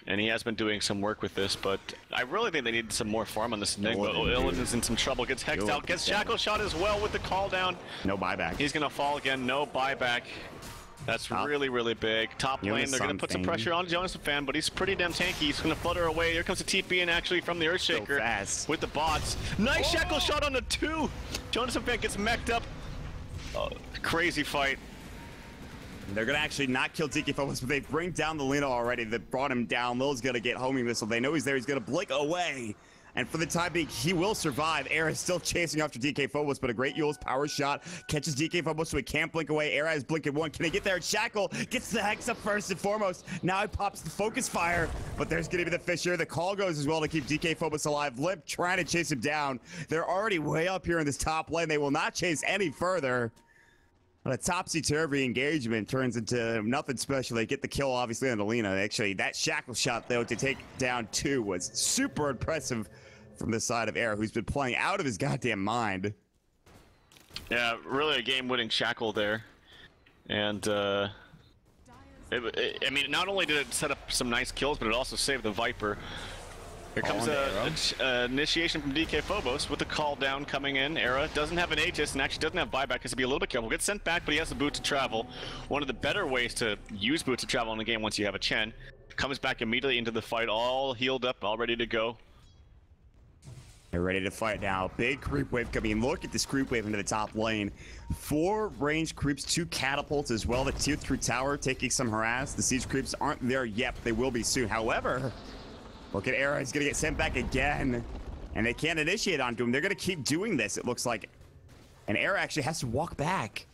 And he has been doing some work with this, but I really think they need some more farm on this Enigma. Illidan's in some trouble, gets hexed out, gets Shackle Shot as well with the call down. No buyback. He's gonna fall again, no buyback. That's really, really big. Top lane, they're going to put some pressure on Jonas Fan, but he's pretty damn tanky. He's going to flutter away. Here comes the TP, and actually from the Earthshaker with the bots. Nice shackle shot on the 2. Jonas Fan gets mech'd up. Crazy fight. They're going to actually not kill DK Phobos, but they bring down the Lina already. They brought him down. Lil's going to get homing missile. They know he's there. He's going to blink away. And for the time being, he will survive. Era is still chasing after DK Phobos, but a great Yule's power shot catches DK Phobos, so he can't blink away. Era has blinked 1. Can he get there? Shackle gets the Hex up first and foremost. Now he pops the focus fire, but there's going to be the Fissure. The call goes as well to keep DK Phobos alive. Limp trying to chase him down. They're already way up here in this top lane. They will not chase any further. But a topsy-turvy engagement turns into nothing special. They get the kill, obviously, on the Lina. Actually, that Shackle shot, though, to take down 2 was super impressive from the side of Era, who's been playing out of his goddamn mind. Yeah, really a game-winning Shackle there. And, I mean, not only did it set up some nice kills, but it also saved the Viper. Here comes an initiation from DK Phobos with the call down coming in. Era doesn't have an Aegis and actually doesn't have buyback, has to be a little bit careful. Gets sent back, but he has the boot to travel. One of the better ways to use boot to travel in the game once you have a Chen. Comes back immediately into the fight, all healed up, all ready to go. They're ready to fight now. Big creep wave coming in. Look at this creep wave into the top lane. 4 range creeps, 2 catapults as well. The tier 3 tower taking some harass. The siege creeps aren't there yet, but they will be soon. However, look at Era. He's going to get sent back again. And they can't initiate onto him. They're going to keep doing this, it looks like. And Era actually has to walk back.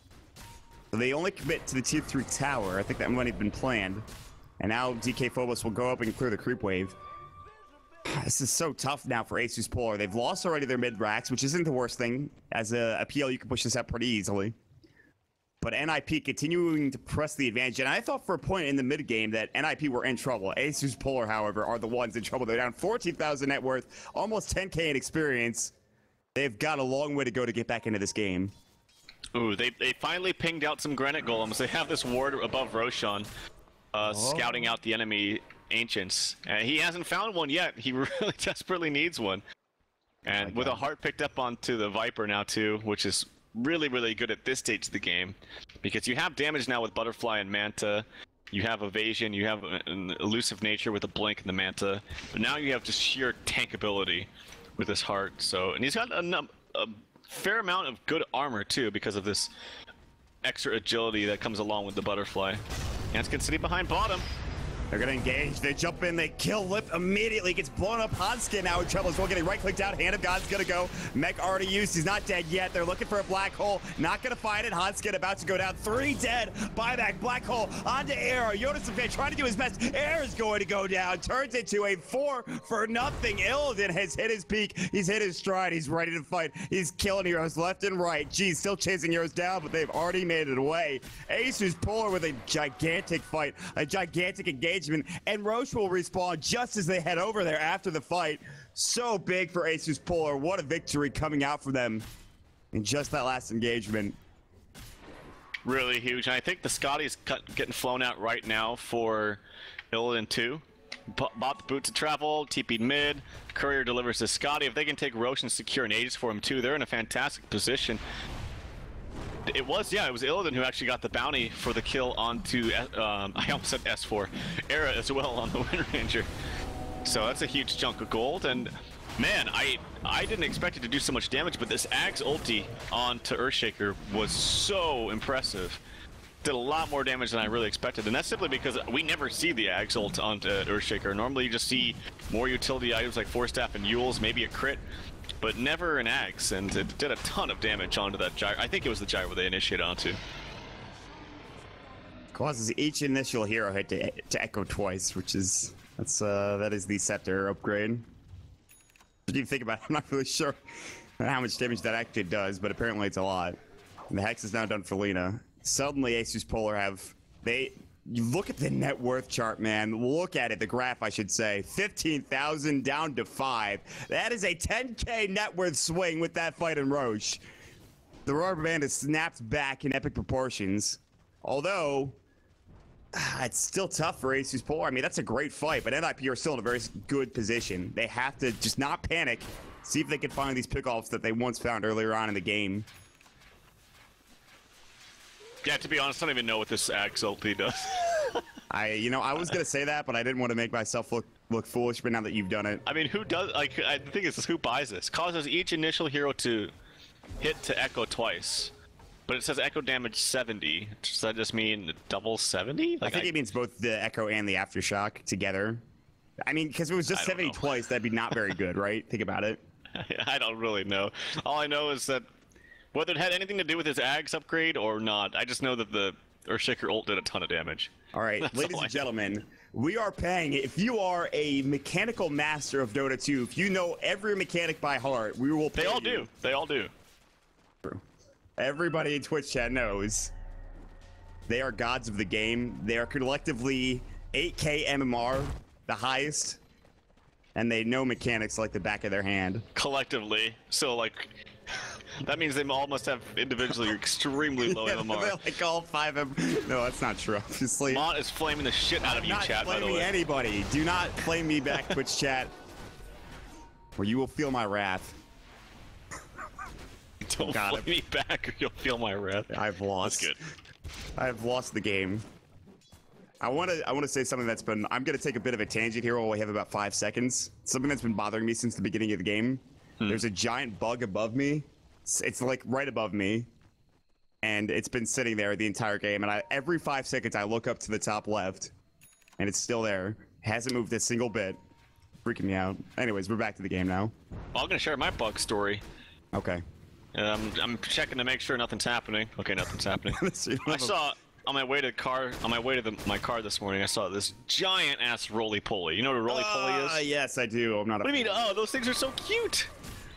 So they only commit to the tier 3 tower. I think that might have been planned. And now DK Phobos will go up and clear the creep wave. This is so tough now for ASUS Polar. They've lost already their mid racks, which isn't the worst thing. As a PL, you can push this out pretty easily. But NiP continuing to press the advantage. And I thought for a point in the mid game that NiP were in trouble. ASUS Polar, however, are the ones in trouble. They're down 14,000 net worth, almost 10k in experience. They've got a long way to go to get back into this game. Ooh, they finally pinged out some granite golems. They have this ward above Roshan, scouting out the enemy ancients. He hasn't found one yet. He really desperately needs one. And with a heart picked up onto the Viper now too, which is really, really good at this stage of the game. Because you have damage now with Butterfly and Manta. You have evasion, you have an elusive nature with a blink in the Manta. But now you have just sheer tankability with this heart. So, and he's got a fair amount of good armor too because of this extra agility that comes along with the Butterfly. Anskin City behind bottom. They're gonna engage, they jump in, they kill Lip immediately, gets blown up. Hanskin now in trouble as well, getting right-clicked out. Hand of God's gonna go. Mech already used, he's not dead yet. They're looking for a black hole, not gonna find it. Hanskin about to go down, 3 dead. Buyback, black hole, onto Air. Jonas the fan trying to do his best. Air is going to go down, turns into a 4 for nothing. Illidan has hit his peak, he's hit his stride, he's ready to fight. He's killing heroes left and right. Geez, still chasing heroes down, but they've already made it away. ASUS Polar with a gigantic fight, a gigantic engagement. And Roche will respawn just as they head over there after the fight. So big for ASUS Polar. What a victory coming out for them in just that last engagement. Really huge. And I think the Scotty's getting flown out right now for Illidan 2. Bought the boot to travel, TP'd mid. Courier delivers to Scotty. If they can take Roche and secure an Aegis for him too, they're in a fantastic position. It was Illidan who actually got the bounty for the kill onto, I almost said S4, Era as well on the Wind Ranger. So that's a huge chunk of gold, and man, I didn't expect it to do so much damage, but this Axe ulti onto Earthshaker was so impressive. Did a lot more damage than I really expected, and that's simply because we never see the Axe ult onto Earthshaker. Normally you just see more utility items like Force Staff and Yules, maybe a crit, but never an Axe, and it did a ton of damage onto that gyro. I think it was the gyro they initiated onto. Causes each initial hero hit to echo twice, which is that is the scepter upgrade. What do you think about it? I'm not really sure how much damage that actually does, but apparently it's a lot. And the Hex is now done for Lina. Suddenly ASUS Polar you look at the net worth chart, man. Look at it, the graph, I should say. 15,000 down to 5. That is a 10k net worth swing with that fight in Roche. The rubber band has snapped back in epic proportions. Although, it's still tough for ASUS Polar. I mean, that's a great fight, but NiP are still in a very good position. They have to just not panic, see if they can find these pickoffs that they once found earlier on in the game. Yeah, to be honest, I don't even know what this Axe ulti does. I was gonna say that, but I didn't want to make myself look foolish. But now that you've done it, I mean, who does, like, the thing is, who buys this? Causes each initial hero to hit to echo twice. But it says echo damage 70. Does that just mean double 70? I think it means both the echo and the aftershock together. I mean, because if it was just 70 twice, that'd be not very good, right? Think about it. I don't really know. All I know is that whether it had anything to do with his Axe upgrade or not, I just know that the Earthshaker ult did a ton of damage. All right, ladies and gentlemen, we are paying. If you are a mechanical master of Dota 2, if you know every mechanic by heart, we will pay They all you. do. They all do. Everybody in Twitch chat knows they are gods of the game. They are collectively 8K MMR, the highest, and they know mechanics like the back of their hand. Collectively. So, like, that means they all must have individually extremely low MMR. They're like all 5 of them. No, that's not true, obviously. Mont is flaming the shit out of you, Not chat, by the flaming way. anybody. Do not flame me back, Twitch chat, or you will feel my wrath. Don't flame me back or you'll feel my wrath. I've lost. That's good. I've lost the game. I want to say something that's been. I'm gonna take a bit of a tangent here while we have about 5 seconds. Something that's been bothering me since the beginning of the game. There's a giant bug above me. It's like right above me, and it's been sitting there the entire game. And every 5 seconds I look up to the top left, and it's still there. Hasn't moved a single bit. Freaking me out. Anyways, we're back to the game now. Well, I'm gonna share my bug story. Okay. I'm checking to make sure nothing's happening. Okay, nothing's happening. So I saw on my way to my car this morning. I saw this giant ass roly poly. You know what a roly poly is? Yes, I do. I'm not. What do you mean? Oh, those things are so cute.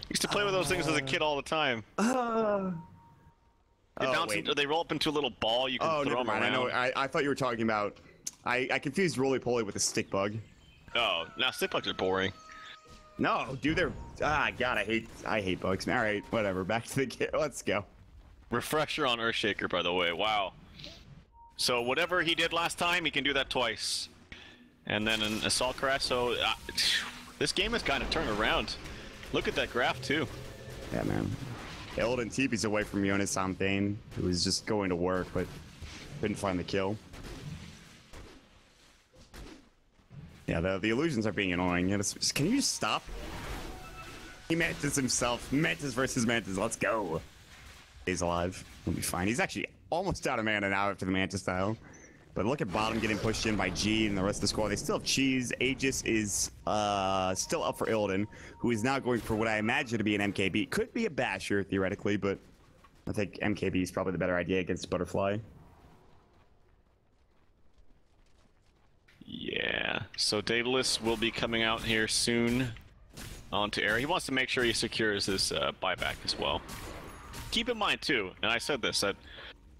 Used to play with those things as a kid all the time. They roll up into a little ball. You can throw them around. I know. I thought you were talking about. I confused roly poly with a stick bug. Oh, now stick bugs are boring. No, dude, they're God, I hate bugs. All right, whatever. Back to the game. Let's go. Refresher on Earthshaker, by the way. Wow. So whatever he did last time, he can do that twice. And then an assault crash. So this game has kind of turned around. Look at that graph too. Yeah, man. Elden TP's away from Jonas Bane, who was just going to work, but couldn't find the kill. Yeah, the illusions are being annoying. Can you just stop? He Mantis himself. Mantis versus Mantis. Let's go. He's alive. He'll be fine. He's actually almost out of mana now after the Mantis style. But look at bottom getting pushed in by G and the rest of the squad. They still have Cheese. Aegis is still up for Illidan, who is now going for what I imagine to be an MKB. Could be a Basher, theoretically, but I think MKB is probably the better idea against Butterfly. Yeah, so Daedalus will be coming out here soon onto air. He wants to make sure he secures this buyback as well. Keep in mind too, and I said this, that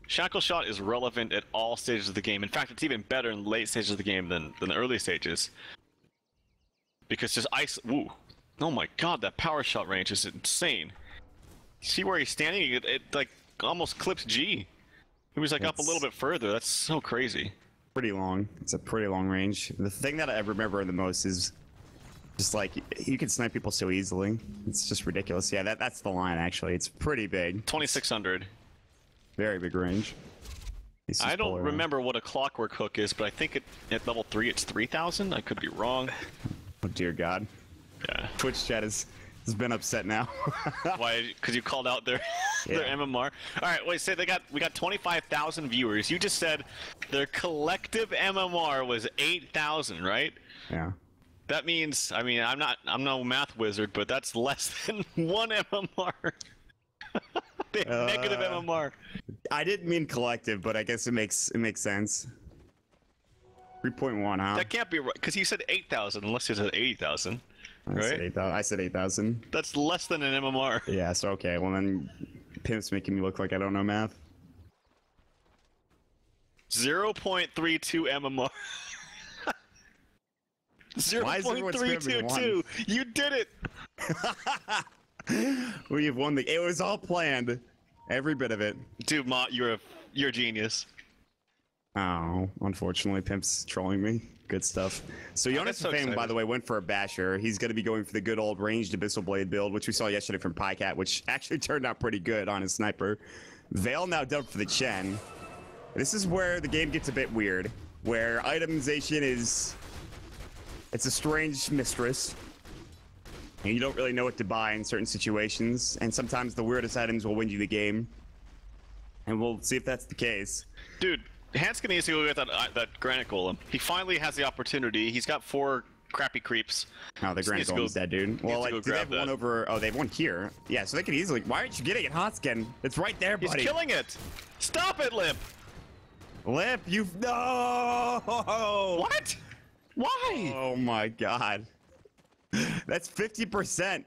Shackle Shot is relevant at all stages of the game. In fact, it's even better in late stages of the game than the early stages. Because just ice... Woo. Oh my god, that power shot range is insane. See where he's standing? It like almost clips G. He was like up a little bit further. That's so crazy. Pretty long. It's a pretty long range. The thing that I remember the most is just like you can snipe people so easily. It's just ridiculous. Yeah, that's the line actually. It's pretty big. 2600. Very big range. I don't remember what a clockwork hook is, but I think at level 3 it's 3000. I could be wrong. Oh dear God. Yeah. Twitch chat has been upset now. Why? Because you called out their their MMR. All right, wait. Say we got 25,000 viewers. You just said their collective MMR was 8,000, right? Yeah. That means, I mean, I'm no math wizard, but that's less than 1 MMR. They have negative MMR. I didn't mean collective, but I guess it makes sense. 3.1, huh? That can't be right, because you said 8,000, unless you said 80,000. Right? I said 8,000. That's less than an MMR. Yeah, so okay. Well then, Pimp's making me look like I don't know math. 0.32 MMR. Why is everyone spamming 0.322. You did it. We've won the. It was all planned, every bit of it. Dude, Mott, you're a genius. Oh, unfortunately, Pimp's trolling me. Good stuff. So Jonas Fame, by the way, went for a Basher. He's going to be going for the good old ranged Abyssal Blade build, which we saw yesterday from Pycat, which actually turned out pretty good on his sniper. Vale now dubbed for the Chen. This is where the game gets a bit weird, where itemization is... It's a strange mistress. And you don't really know what to buy in certain situations, and sometimes the weirdest items will win you the game. And we'll see if that's the case. Dude, Hanskin needs to go get that Granite Golem. He finally has the opportunity. He's got 4 crappy creeps. Oh, the Granite Golem's dead, dude. Well, like, do they have one over... Oh, they have one here. Yeah, so they could easily... Why aren't you getting it, Hotskin? It's right there, buddy. He's killing it! Stop it, Limp! Limp, you've... No! What? Why? Oh, my God. That's 50%.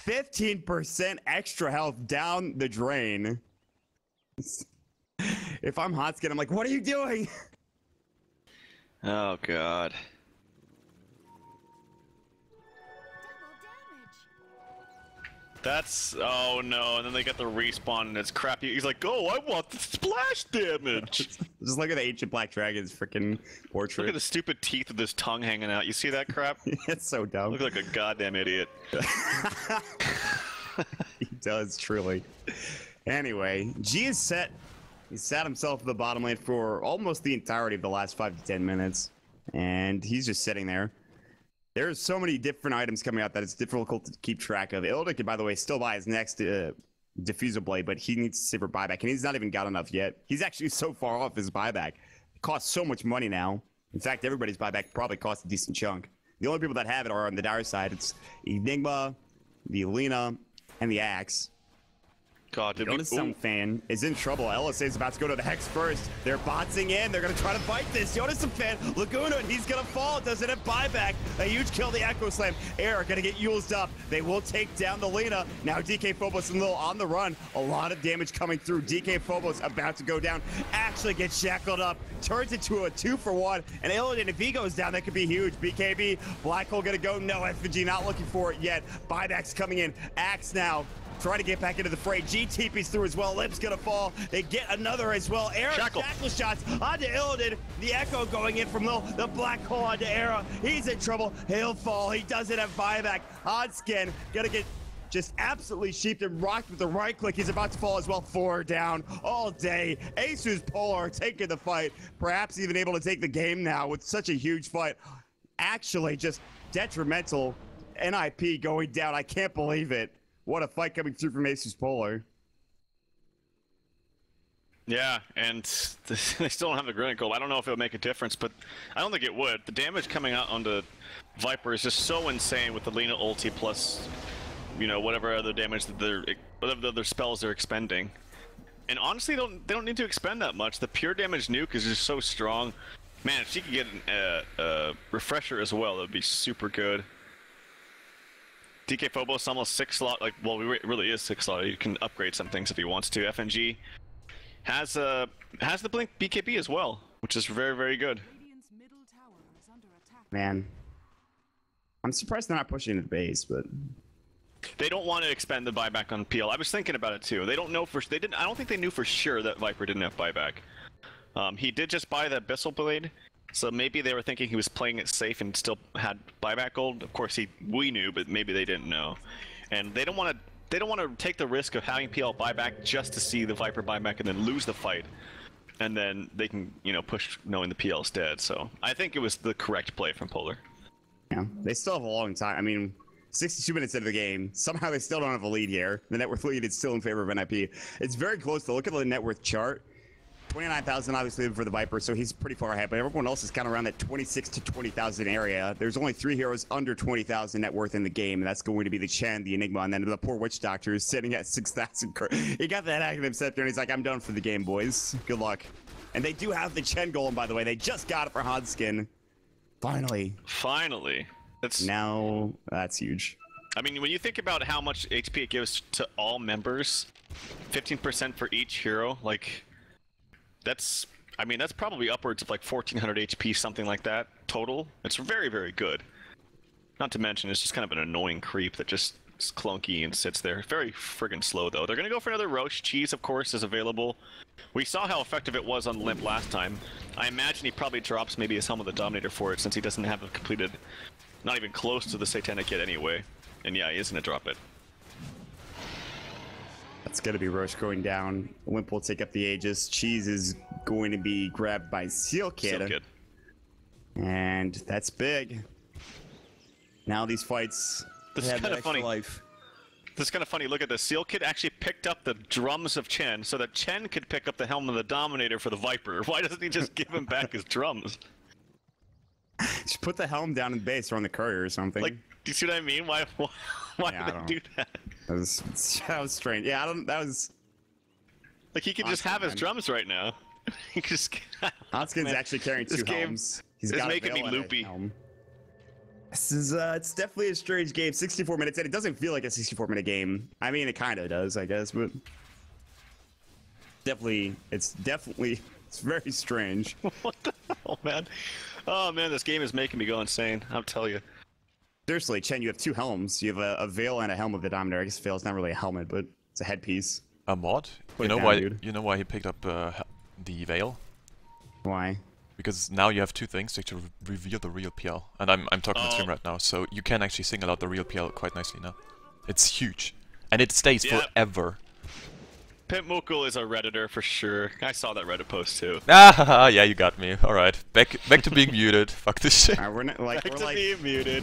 15% extra health down the drain. If I'm Hotskin, I'm like, what are you doing? Oh, God. That's... Oh, no. And then they get the respawn, and it's crappy. He's like, oh, I want the splash damage! Just look at the ancient black dragon's freaking portrait. Look at the stupid teeth with his tongue hanging out. You see that crap? It's so dumb. Look like a goddamn idiot. He does, truly. Anyway, G is set. He sat himself in the bottom lane for almost the entirety of the last 5 to 10 minutes. And he's just sitting there. There's so many different items coming out that it's difficult to keep track of. Ilda could, by the way, still buy his next diffuser blade, but he needs to save for buyback, and he's not even got enough yet. He's actually so far off his buyback. It costs so much money now. In fact, everybody's buyback probably costs a decent chunk. The only people that have it are on the dire side. It's Enigma, the Lina, and the Axe. God, did Jonas Sound fan is in trouble. LSA is about to go to the Hex first. They're boxing in. They're going to try to fight this. Jonas fan, Laguna, and he's going to fall. Doesn't have buyback. A huge kill, the Echo Slam. Air going to get used up. They will take down the Lina. Now DK Phobos and Lil on the run. A lot of damage coming through. DK Phobos about to go down. Actually gets shackled up. Turns into a 2-for-1. And Illidan, if he goes down, that could be huge. BKB, Black Hole going to go. No, FG not looking for it yet. Buyback's coming in. Axe now. Try to get back into the fray. G TP's through as well. Lip's gonna fall. They get another as well. Era shackle shots onto Illidan. The Echo going in from Lil. The Black Hole onto Era. He's in trouble. He'll fall. He doesn't have buyback. Odskin gonna get just absolutely sheeped and rocked with the right click. He's about to fall as well. 4 down all day. ASUS Polar taking the fight. Perhaps even able to take the game now with such a huge fight. Actually just detrimental. NiP going down. I can't believe it. What a fight coming through from ASUS Polar. Yeah, and they still don't have the Granite Gold. I don't know if it would make a difference, but I don't think it would. The damage coming out onto Viper is just so insane with the Lina ulti plus, you know, whatever other damage that whatever other spells they're expending. And honestly, they don't need to expend that much. The pure damage nuke is just so strong. Man, if she could get a refresher as well, that would be super good. DK Phobos almost 6 slot, like, well, it really is 6 slot. You can upgrade some things if he wants to. FNG has the Blink BKB as well, which is very, very good. Man, I'm surprised they're not pushing the base, but they don't want to expend the buyback on PL. I was thinking about it too. They don't know for they didn't. I don't think they knew for sure that Viper didn't have buyback. He did just buy the Abyssal Blade. So maybe they were thinking he was playing it safe and still had buyback gold. Of course, we knew, but maybe they didn't know. And they don't want to take the risk of having PL buyback just to see the Viper buyback and then lose the fight, and then they can, you know, push knowing the PL's dead. So I think it was the correct play from Polar. Yeah, they still have a long time. I mean, 62 minutes into the game. Somehow they still don't have a lead here. The net worth lead is still in favor of NiP. It's very close to look at the net worth chart. 29,000 obviously for the Viper, so he's pretty far ahead, but everyone else is kind of around that 26 to 20,000 area. There's only 3 heroes under 20,000 net worth in the game, and that's going to be the Chen, the Enigma, and then the poor Witch Doctor is sitting at 6,000. He got that active scepter, and he's like, I'm done for the game, boys. Good luck. And they do have the Chen Golem, by the way. They just got it for Hodskin. Finally. Finally. Now, that's huge. I mean, when you think about how much HP it gives to all members, 15% for each hero, like... That's probably upwards of like 1,400 HP, something like that, total. It's very, very good. Not to mention, it's just kind of an annoying creep that just is clunky and sits there. Very friggin' slow, though. They're going to go for another Roche. Cheese, of course, is available. We saw how effective it was on Limp last time. I imagine he probably drops maybe his Helm of the Dominator for it, since he doesn't have it completed, not even close to the Satanic yet anyway. And yeah, he is going to drop it. It's going to be Roche going down. Limp will take up the Aegis. Cheese is going to be grabbed by Seal Kid. And that's big. Now these fights This is have kind that of funny. extra life. This is kind of funny. Look at this. Seal Kid actually picked up the drums of Chen so that Chen could pick up the helm of the Dominator for the Viper. Why doesn't he just give him back his drums? Just put the helm down in base or on the courier or something. Like, do you see what I mean? Why Yeah, did they do that? That was strange. Yeah, that was... Like, he could just have his drums right now. He could just... Hanskin's Man, actually carrying this two game helms. He's is got a making me veil and a loopy. helm. This is, it's definitely a strange game. 64 minutes, and it doesn't feel like a 64-minute game. I mean, it kind of does, I guess, but... It's very strange. What the hell, man? Oh, man, this game is making me go insane. I'll tell you. Seriously, Chen, you have two helms. You have a veil and a helm of the Dominator. I guess veil's not really a helmet, but it's a headpiece. A mod? Put You it know down, why? dude. You know why he picked up the veil? Why? Because now you have two things to actually reveal the real PL, and I'm talking on stream right now, so you can actually single out the real PL quite nicely now. It's huge, and it stays Yep. forever. Pimp Mukul is a Redditor for sure. I saw that Reddit post too. Ah, yeah, you got me. All right, back to being muted. Fuck this shit. We're not, like, Back we're to like... being muted.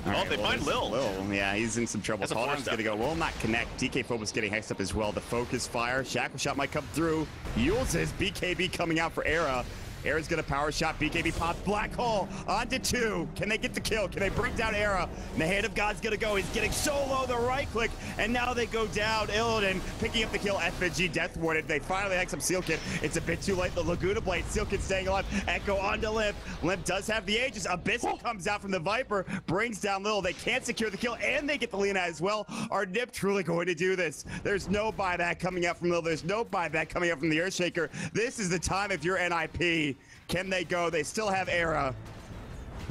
Alright, they find there's Lil. Yeah, he's in some trouble. That's a Colon's four-step. gonna go. Will not connect. DK Phobos getting hexed up as well. The focus fire. Shackle shot might come through. Uses BKB coming out for Era. Era's gonna power shot. BKB pops Black Hole onto two. Can they get the kill? Can they bring down Era? And the hand of God's gonna go. He's getting so low. The right click, and now they go down. Illidan picking up the kill. FNG death warded. They finally hex up Seal Kid. It's a bit too late. The Laguna Blade. Seal Kid staying alive. Echo onto Limp. Limp does have the Aegis. Abyssal comes out from the Viper, brings down Lil. They can't secure the kill, and they get the Lina as well. Are NiP truly going to do this? There's no buyback coming out from Lil. There's no buyback coming out from the Earthshaker. This is the time if you're NiP. Can they go? They still have Era.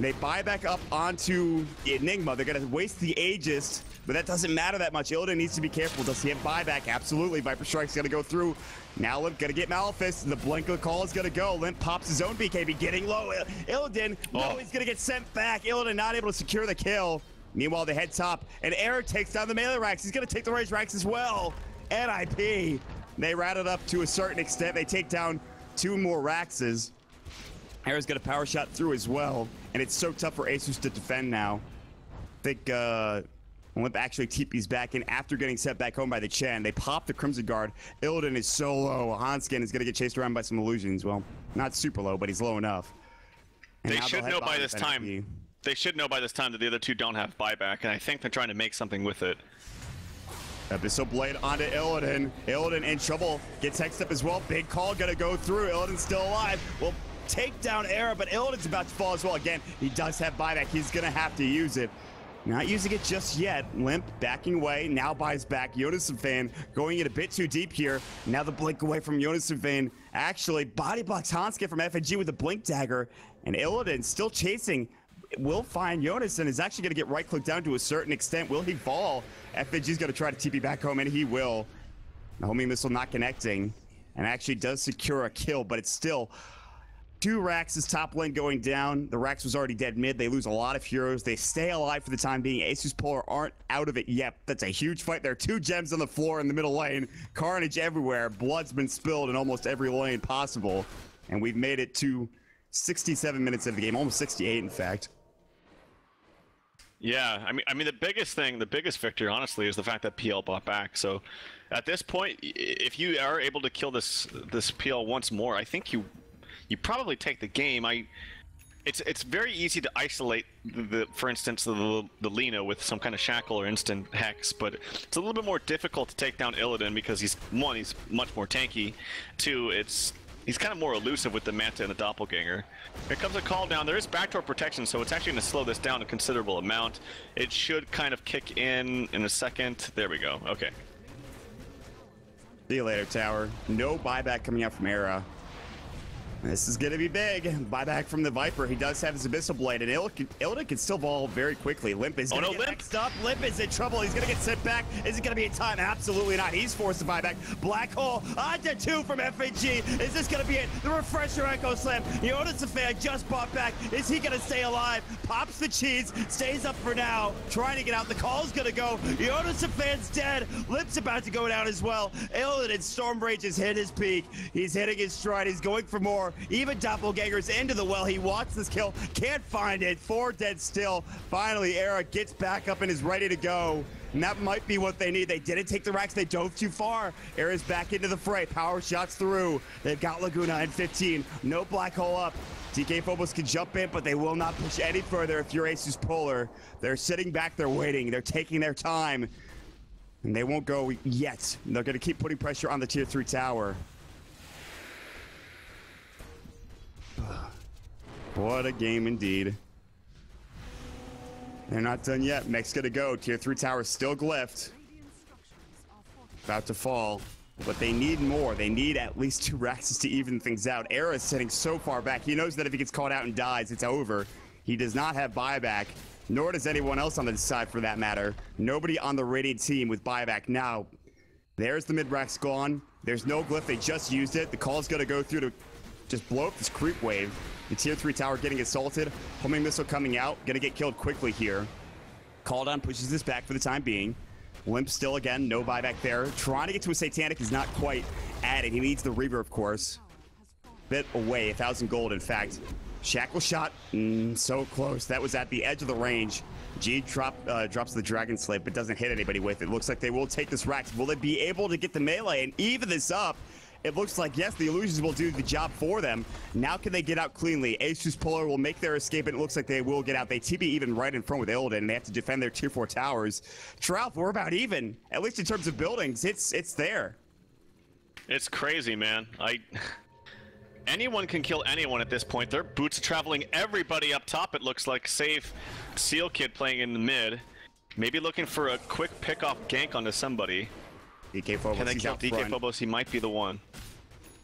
They buy back up onto Enigma. They're going to waste the Aegis, but that doesn't matter that much. Illidan needs to be careful. Does he have buyback? Absolutely. Viper Strike's going to go through. Now Limp going to get Malefice. The blink of the call is going to go. Limp pops his own BKB, getting low. Illidan, no, he's going to get sent back. Illidan not able to secure the kill. Meanwhile, the head top, and Era takes down the melee racks. He's going to take the range racks as well. NiP. They rat it up to a certain extent. They take down two more Raxes. Era's got a power shot through as well, and it's so tough for ASUS to defend now. I think Limp actually TP's back in after getting set back home by the Chen. They pop the Crimson Guard. Illidan is so low. Hanskin is going to get chased around by some illusions. Well, not super low, but he's low enough. And They now should they'll know head by bottom this with time. NiP. They should know by this time that the other two don't have buyback, and I think they're trying to make something with it. Abyssal Blade onto Illidan. Illidan in trouble. Gets hexed up as well. Big call going to go through. Illidan's still alive. Well, take down Era, but Illidan's about to fall as well. Again, he does have buyback. He's going to have to use it. Not using it just yet. Limp backing away. Now buys back. Fan going in a bit too deep here. Now the blink away from Fan. Actually, body blocks Hanskin from FNG with a blink dagger. And Illidan still chasing. Will find Jonas and is actually going to get right click down to a certain extent. Will he fall? FNG's going to try to TP back home, and he will. The homing missile not connecting. And actually does secure a kill, but it's still... Two Rax's top lane going down. The Rax was already dead mid. They lose a lot of heroes. They stay alive for the time being. ASUS Polar aren't out of it yet. That's a huge fight. There are two gems on the floor in the middle lane. Carnage everywhere. Blood's been spilled in almost every lane possible. And we've made it to 67 minutes of the game. Almost 68, in fact. Yeah, I mean, the biggest victory, honestly, is the fact that PL bought back. So, at this point, if you are able to kill this PL once more, I think you probably take the game. It's very easy to isolate for instance, the Lina with some kind of shackle or instant hex, but it's a little bit more difficult to take down Illidan because he's much more tanky. Two, he's kind of more elusive with the Manta and the Doppelganger. Here comes a call down. There is backdoor protection, so it's actually going to slow this down a considerable amount. It should kind of kick in a second. There we go. Okay. See you later, Tower. No buyback coming out from Era. This is going to be big. Buyback from the Viper. He does have his Abyssal Blade, and Illidan can still ball very quickly. Limp is going to get next up. Limp is in trouble. He's going to get sent back. Is it going to be in time? Absolutely not. He's forced to buy back. Black Hole onto 2 from FAG. Is this going to be it? The refresher Echo Slam. Jonas the fan just bought back. Is he going to stay alive? Pops the cheese. Stays up for now. Trying to get out. The call's going to go. Jonas the fan's dead. Limp's about to go down as well. Illidan Storm Rage has hit his peak. He's hitting his stride. He's going for more. Even Doppelganger's into the well. He wants this kill. Can't find it. 4 dead still. Finally, Era gets back up and is ready to go. And that might be what they need. They didn't take the racks. They dove too far. Era's back into the fray. Power shots through. They've got Laguna in 15. No black hole up. DK Phobos can jump in, but they will not push any further if you're ASUS Polar. They're sitting back. They're waiting. They're taking their time. And they won't go yet. They're going to keep putting pressure on the tier 3 tower. What a game indeed. They're not done yet. Mech's gonna go. Tier 3 tower still glyphed. About to fall. But they need more. They need at least 2 racks to even things out. Era is sitting so far back. He knows that if he gets caught out and dies, it's over. He does not have buyback, nor does anyone else on the side for that matter. Nobody on the Radiant team with buyback. Now, there's the mid-racks gone. There's no glyph. They just used it. The call's gonna go through to just blow up this creep wave. The tier 3 tower getting assaulted. Homing missile coming out. Gonna get killed quickly here. Call down pushes this back for the time being. Limp still again. No buyback there. Trying to get to a Satanic is not quite at it. He needs the Reaver, of course. Bit away. 1,000 gold, in fact. Shackle shot. So close. That was at the edge of the range. G drops the Dragon Slave, but doesn't hit anybody with it. Looks like they will take this rack. Will they be able to get the melee and even this up? It looks like, yes, the illusions will do the job for them. Now can they get out cleanly? ASUS Polar will make their escape, and it looks like they will get out. They TB even right in front with Illidan, and they have to defend their tier 4 towers. Trout, we're about even. At least in terms of buildings, it's there. It's crazy, man. Anyone can kill anyone at this point. Their boots are traveling everybody up top, it looks like, save Seal Kid playing in the mid. Maybe looking for a quick pick-off gank onto somebody. DK Phobos, can they kill DK front. Phobos? He might be the one.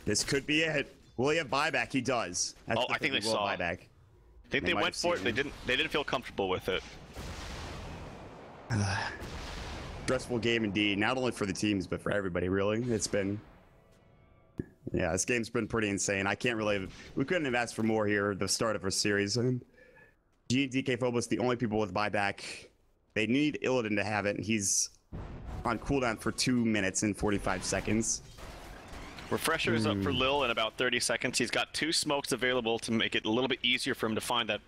This could be it. Will he have buyback? He does. I think they saw buyback. I think they went for it. They didn't feel comfortable with it. Stressful game indeed. Not only for the teams, but for everybody. Really, it's been. Yeah, this game's been pretty insane. I can't really. We couldn't have asked for more here at the start of our series. And G and DK Phobos, the only people with buyback. They need Illidan to have it, and he's on cooldown for 2 minutes and 45 seconds. Refresher is up for Lil in about 30 seconds. He's got 2 smokes available to make it a little bit easier for him to find that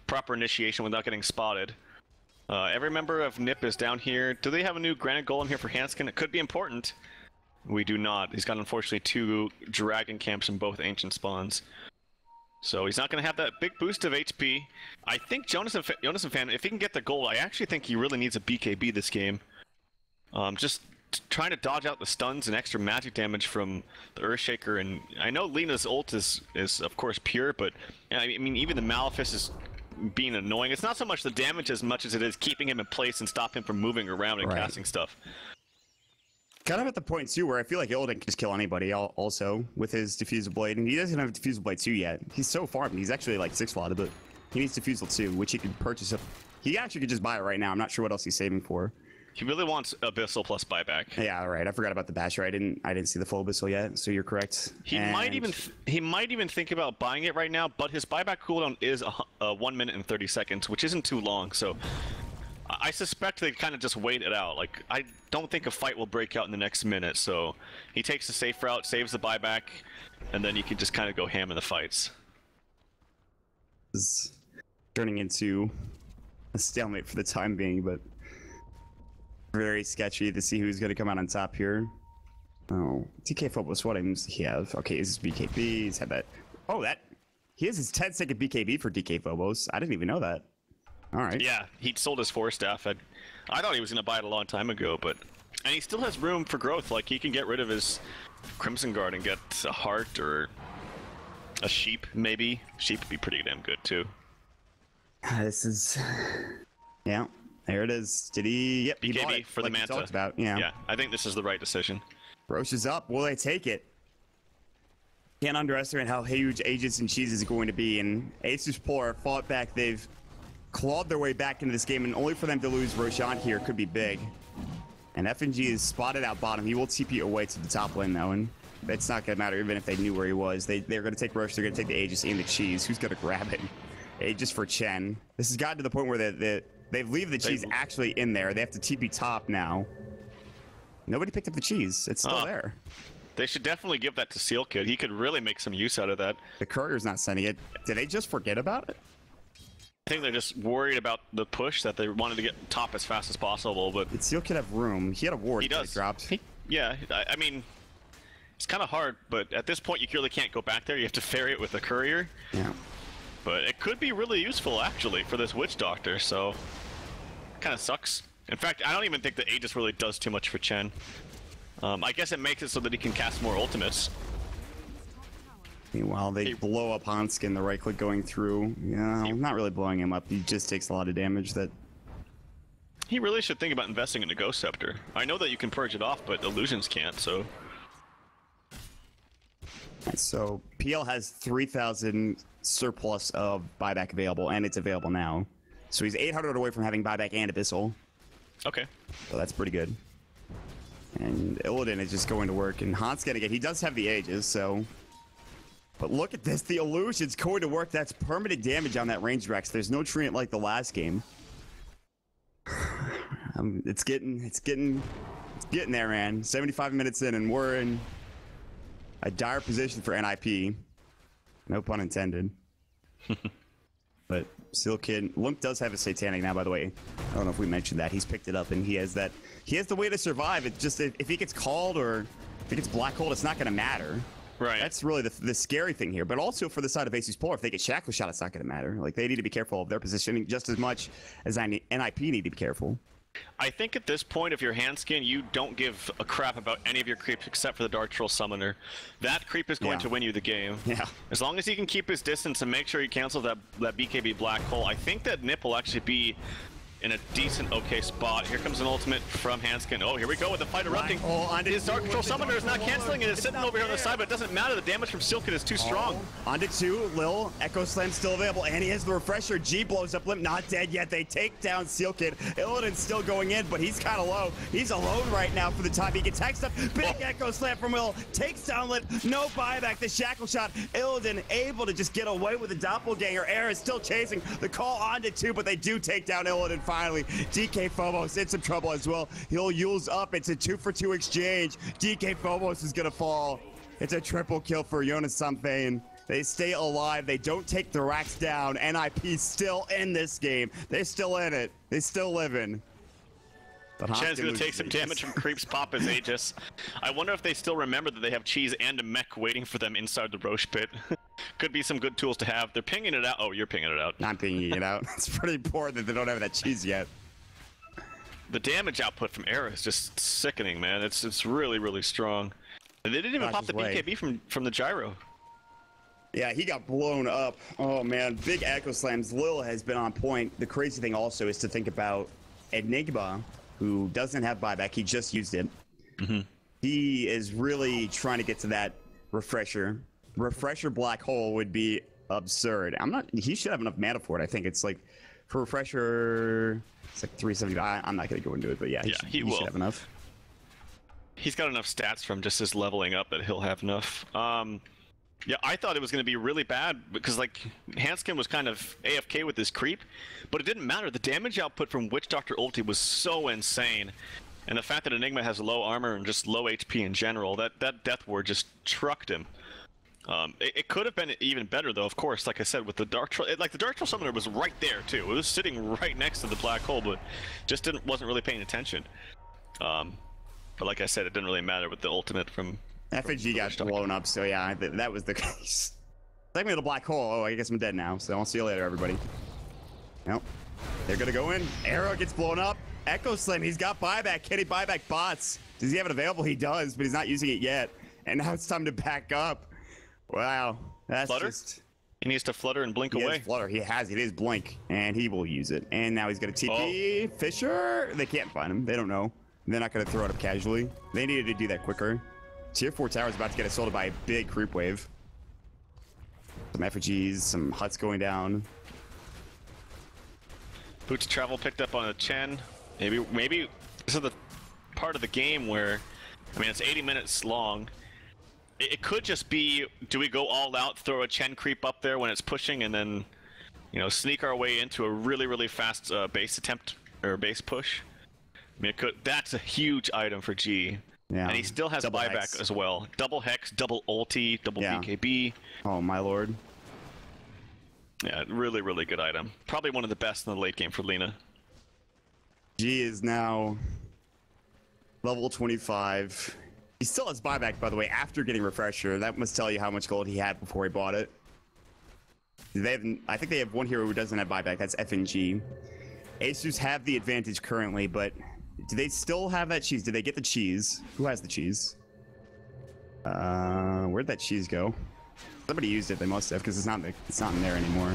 proper initiation without getting spotted. Every member of NiP is down here. Do they have a new Granite Golem here for Hanskin? It could be important. We do not. He's got, unfortunately, 2 Dragon Camps in both Ancient Spawns. So he's not going to have that big boost of HP. I think Jonas and Fan, if he can get the gold, I actually think he really needs a BKB this game. Just trying to dodge out the stuns and extra magic damage from the Earthshaker, and I know Lena's ult is of course pure, but I mean even the Malefice is being annoying. It's not so much the damage as much as it is keeping him in place and stop him from moving around and casting stuff. Kind of at the point too where I feel like Illidan can just kill anybody also with his Diffusal Blade, and he doesn't have Diffusal Blade 2 yet. He's so farmed. He's actually like 6 slotted, but he needs Diffusal 2, which he can purchase. He actually could just buy it right now. I'm not sure what else he's saving for. He really wants Abyssal plus buyback. Yeah, right. I forgot about the Basher. I didn't see the full Abyssal yet, so you're correct. He might even think about buying it right now, but his buyback cooldown is 1 minute and 30 seconds, which isn't too long. So I suspect they kind of just wait it out. Like, I don't think a fight will break out in the next minute. So he takes the safe route, saves the buyback, and then you can just kind of go ham in the fights. This is turning into a stalemate for the time being, but very sketchy to see who's going to come out on top here. Oh, DK Phobos, what items does he have? Okay, is this BKB? He's had that. Oh, he has his 10-second BKB for DK Phobos. I didn't even know that. All right. Yeah, he sold his 4-staff. I thought he was going to buy it a long time ago, and he still has room for growth. Like, he can get rid of his Crimson Guard and get a heart or a sheep, maybe. Sheep would be pretty damn good, too. This is... Yeah. There it is. Did he? Yep, he bought it for the like Manta. Talked about. Yeah. Yeah, I think this is the right decision. Roche is up. Will they take it? Can't underestimate how huge Aegis and Cheese is going to be. And ASUS Polar fought back. They've clawed their way back into this game, and only for them to lose Roshan here could be big. And FNG is spotted out bottom. He will TP away to the top lane though, and it's not going to matter even if they knew where he was. They're going to take Rosh, they're going to take the Aegis and the Cheese. Who's going to grab it? Aegis for Chen. This has gotten to the point where they've leave the Cheese actually in there. They have to TP top now. Nobody picked up the Cheese. It's still there. They should definitely give that to Seal Kid. He could really make some use out of that. The courier's not sending it. Did they just forget about it? I think they're just worried about the push, that they wanted to get top as fast as possible, but... Did Seal Kid have room? He had a ward. He does. He dropped. Yeah, I mean, it's kind of hard, but at this point you really can't go back there. You have to ferry it with a courier. Yeah. But it could be really useful, actually, for this Witch Doctor, so... Kind of sucks. In fact, I don't even think the Aegis really does too much for Chen. I guess it makes it so that he can cast more ultimates. Meanwhile, they blow up Hanskin, the right click going through. Yeah, not really blowing him up. He just takes a lot of damage that... He really should think about investing in a Ghost Scepter. I know that you can purge it off, but illusions can't, so... So, PL has 3,000 surplus of buyback available, and it's available now. So he's 800 away from having buyback and Abyssal. Okay. So that's pretty good. And Illidan is just going to work, and Hans gonna get... He does have the Aegis, so... But look at this, the illusion's going to work. That's permanent damage on that range Rex. There's no treant like the last game. It's getting there, man. 75 minutes in, and we're in a dire position for NiP. No pun intended. But Seal Kid, Limp does have a Satanic now, by the way. I don't know if we mentioned that. He's picked it up, and he has that. He has the way to survive. It's just if he gets called or if he gets black hole, it's not going to matter. Right. That's really the scary thing here. But also for the side of ASUS Polar, if they get Shackle Shot, it's not going to matter. Like, they need to be careful of their positioning just as much as NiP need to be careful. I think at this point, if you're Handskin, you don't give a crap about any of your creeps except for the Dark Troll Summoner. That creep is going to win you the game. Yeah. As long as he can keep his distance and make sure he cancels that BKB Black Hole, I think that NiP will actually be in a decent, okay spot. Here comes an ultimate from Hanskin. Oh, here we go with the fight erupting. His Dark Troll Summoner is not canceling it. It's sitting over here on the side, but it doesn't matter. The damage from Silken is too strong. On to 2, Lil. Echo Slam still available, and he has the Refresher. G blows up Limp, not dead yet. They take down Seal Kid. Illidan's still going in, but he's kind of low. He's alone right now for the time. He gets hexed up. Big Echo Slam from Will. Takes down Limp. No buyback. The Shackle Shot. Illidan able to just get away with the Doppelganger. Air is still chasing. The call on to 2, but they do take down Illidan finally. DK Phobos in some trouble as well. He'll use up. It's a 2-for-2 exchange. DK Phobos is going to fall. It's a triple kill for Jonas Samthane. They stay alive. They don't take the racks down. NiP still in this game. They're still in it. They still living. Chen's going to take some damage from creeps pop his Aegis. I wonder if they still remember that they have Cheese and a mech waiting for them inside the Roche pit. Could be some good tools to have. They're pinging it out. Oh, you're pinging it out. I'm pinging it out. It's pretty poor that they don't have that Cheese yet. The damage output from Era is just sickening, man. It's really, really strong. And they didn't even pop the BKB from the gyro. Yeah, he got blown up. Oh, man. Big Echo Slams. Lil has been on point. The crazy thing also is to think about Enigma, who doesn't have buyback. He just used it. He is really trying to get to that Refresher. Refresher Black Hole would be absurd. He should have enough mana for it. I think it's like, for Refresher... It's like 375. I'm not going to go into it, but yeah, he should have enough. He's got enough stats from just his leveling up that he'll have enough. Yeah, I thought it was going to be really bad because, like, Hanskin was kind of AFK with his creep, but it didn't matter. The damage output from Witch Doctor ulti was so insane. And the fact that Enigma has low armor and just low HP in general, that Death Ward just trucked him. It could have been even better, though, of course, like I said, with the Dark Troll. Like, the Dark Troll Summoner was right there, too. It was sitting right next to the Black Hole, but just wasn't really paying attention. But like I said, it didn't really matter with the ultimate from... FNG got blown up, so yeah, that was the case. Take me to the Black Hole. Oh, I guess I'm dead now, so I'll see you later, everybody. Nope. They're gonna go in. Arrow gets blown up. Echo Slam, he's got buyback. Can he buyback bots? Does he have it available? He does, but he's not using it yet. And now it's time to back up. Wow, that's just... He needs to flutter and blink away. Flutter. He has it. It is blink, and he will use it. And now he's gonna TP. Fisher. They can't find him. They don't know. They're not gonna throw it up casually. They needed to do that quicker. Tier 4 tower is about to get assaulted by a big creep wave. Some effigies, some huts going down. Boots of Travel picked up on a Chen. Maybe this is the part of the game where, I mean, it's 80 minutes long. It could just be, do we go all out, throw a Chen creep up there when it's pushing, and then, you know, sneak our way into a really, really fast base attempt or base push? I mean, it could. That's a huge item for G. Yeah. And he still has Double buyback Hex. as well. Double Hex, double ulti, double Yeah. BKB. Oh my lord. Yeah, really, really good item. Probably one of the best in the late game for Lina. G is now level 25. He still has buyback, by the way, after getting refresher. That must tell you how much gold he had before he bought it. They have, I think they have one hero who doesn't have buyback. That's FNG. ASUS have the advantage currently, but do they still have that cheese? Did they get the cheese? Who has the cheese? Where'd that cheese go? Somebody used it. They must have, because it's not in there anymore.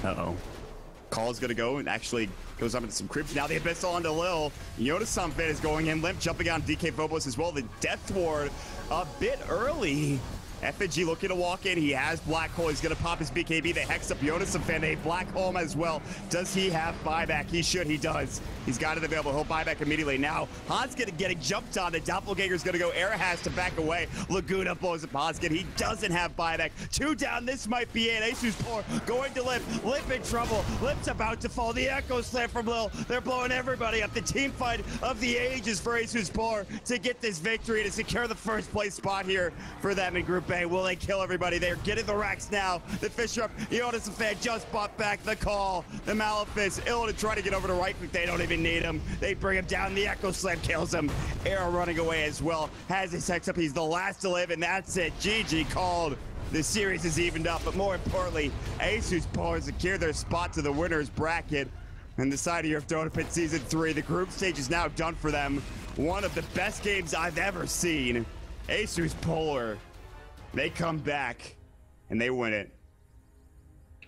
Uh-oh. Call's gonna go and actually goes up into some creeps. Now the Abyssal onto Lil. Yoda is going in. Limp jumping on DK Phobos as well. The Death Ward a bit early. FNG looking to walk in. He has Black Hole. He's going to pop his BKB. They hex up Jonas and a Black Hole as well. Does he have buyback? He should. He does. He's got it available. He'll buyback immediately. Now, Han's getting jumped on. The Doppelganger's going to go. Era has to back away. Laguna blows up Hanskin. He doesn't have buyback. 2 down. This might be it. ASUS Poor going to Limp. Limp in trouble. Limp's about to fall. The Echo Slam from Lil. They're blowing everybody up. The team fight of the ages for ASUS Poor to get this victory, to secure the first place spot here for them in Group A. Will they kill everybody? They're getting the racks now. The Fisher up. Jonas and Fan just bought back the call. The Malefice ill to try to get over to right, but they don't even need him. They bring him down. The Echo Slam kills him. Arrow running away as well. Has his hex up. He's the last to live, and that's it. GG called. The series is evened up, but more importantly, ASUS Poor secure their spot to the winner's bracket. And the side here of Dota Pit Season 3, the group stage is now done for them. One of the best games I've ever seen. ASUS Polar, they come back, and they win it.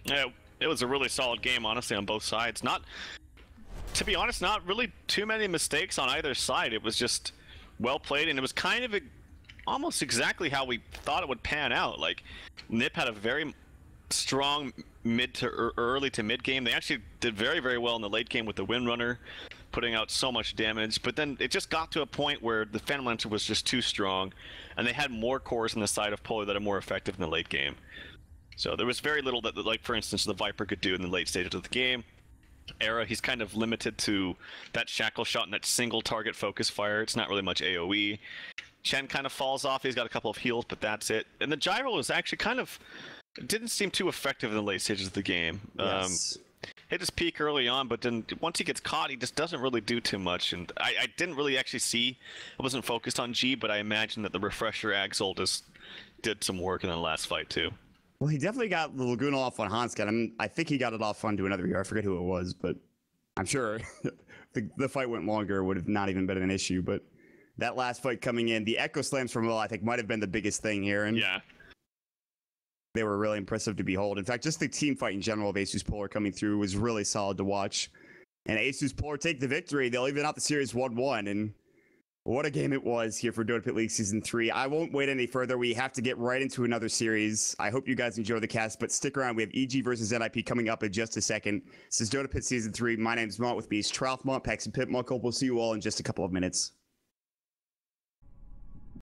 Yeah, it was a really solid game, honestly, on both sides. To be honest, not really too many mistakes on either side. It was just well played, and it was kind of almost exactly how we thought it would pan out. Like, NiP had a very strong mid to early to mid game. They actually did very, very well in the late game with the Windrunner, putting out so much damage. But then it just got to a point where the Phantom Lancer was just too strong, and they had more cores on the side of Polar that are more effective in the late game. So there was very little that, like, for instance, the Viper could do in the late stages of the game. Era, he's kind of limited to that shackle shot and that single target focus fire. It's not really much AoE. Chen kind of falls off. He's got a couple of heals, but that's it. And the gyro was actually kind of didn't seem too effective in the late stages of the game. Yes. Hit his peak early on, but then once he gets caught, he just doesn't really do too much. And I didn't really actually see, I wasn't focused on G, but I imagine that the refresher Axel just did some work in the last fight too. Well, he definitely got the Laguna off on Hanskin. I think he got it off onto another hero. I forget who it was, but I'm sure the fight went longer, would have not even been an issue. But that last fight coming in, the Echo Slams from Will, I think, might have been the biggest thing here. And Yeah. they were really impressive to behold. In fact, just the team fight in general of ASUS Polar coming through was really solid to watch. And ASUS Polar take the victory. They'll even out the series 1-1. And what a game it was here for Dota Pit League Season 3. I won't wait any further. We have to get right into another series. I hope you guys enjoy the cast, but stick around. We have EG versus NiP coming up in just a second. This is Dota Pit Season 3. My name is Mont with Beast, Trout, Mont, Pax, and Pit Muckle. We'll see you all in just a couple of minutes.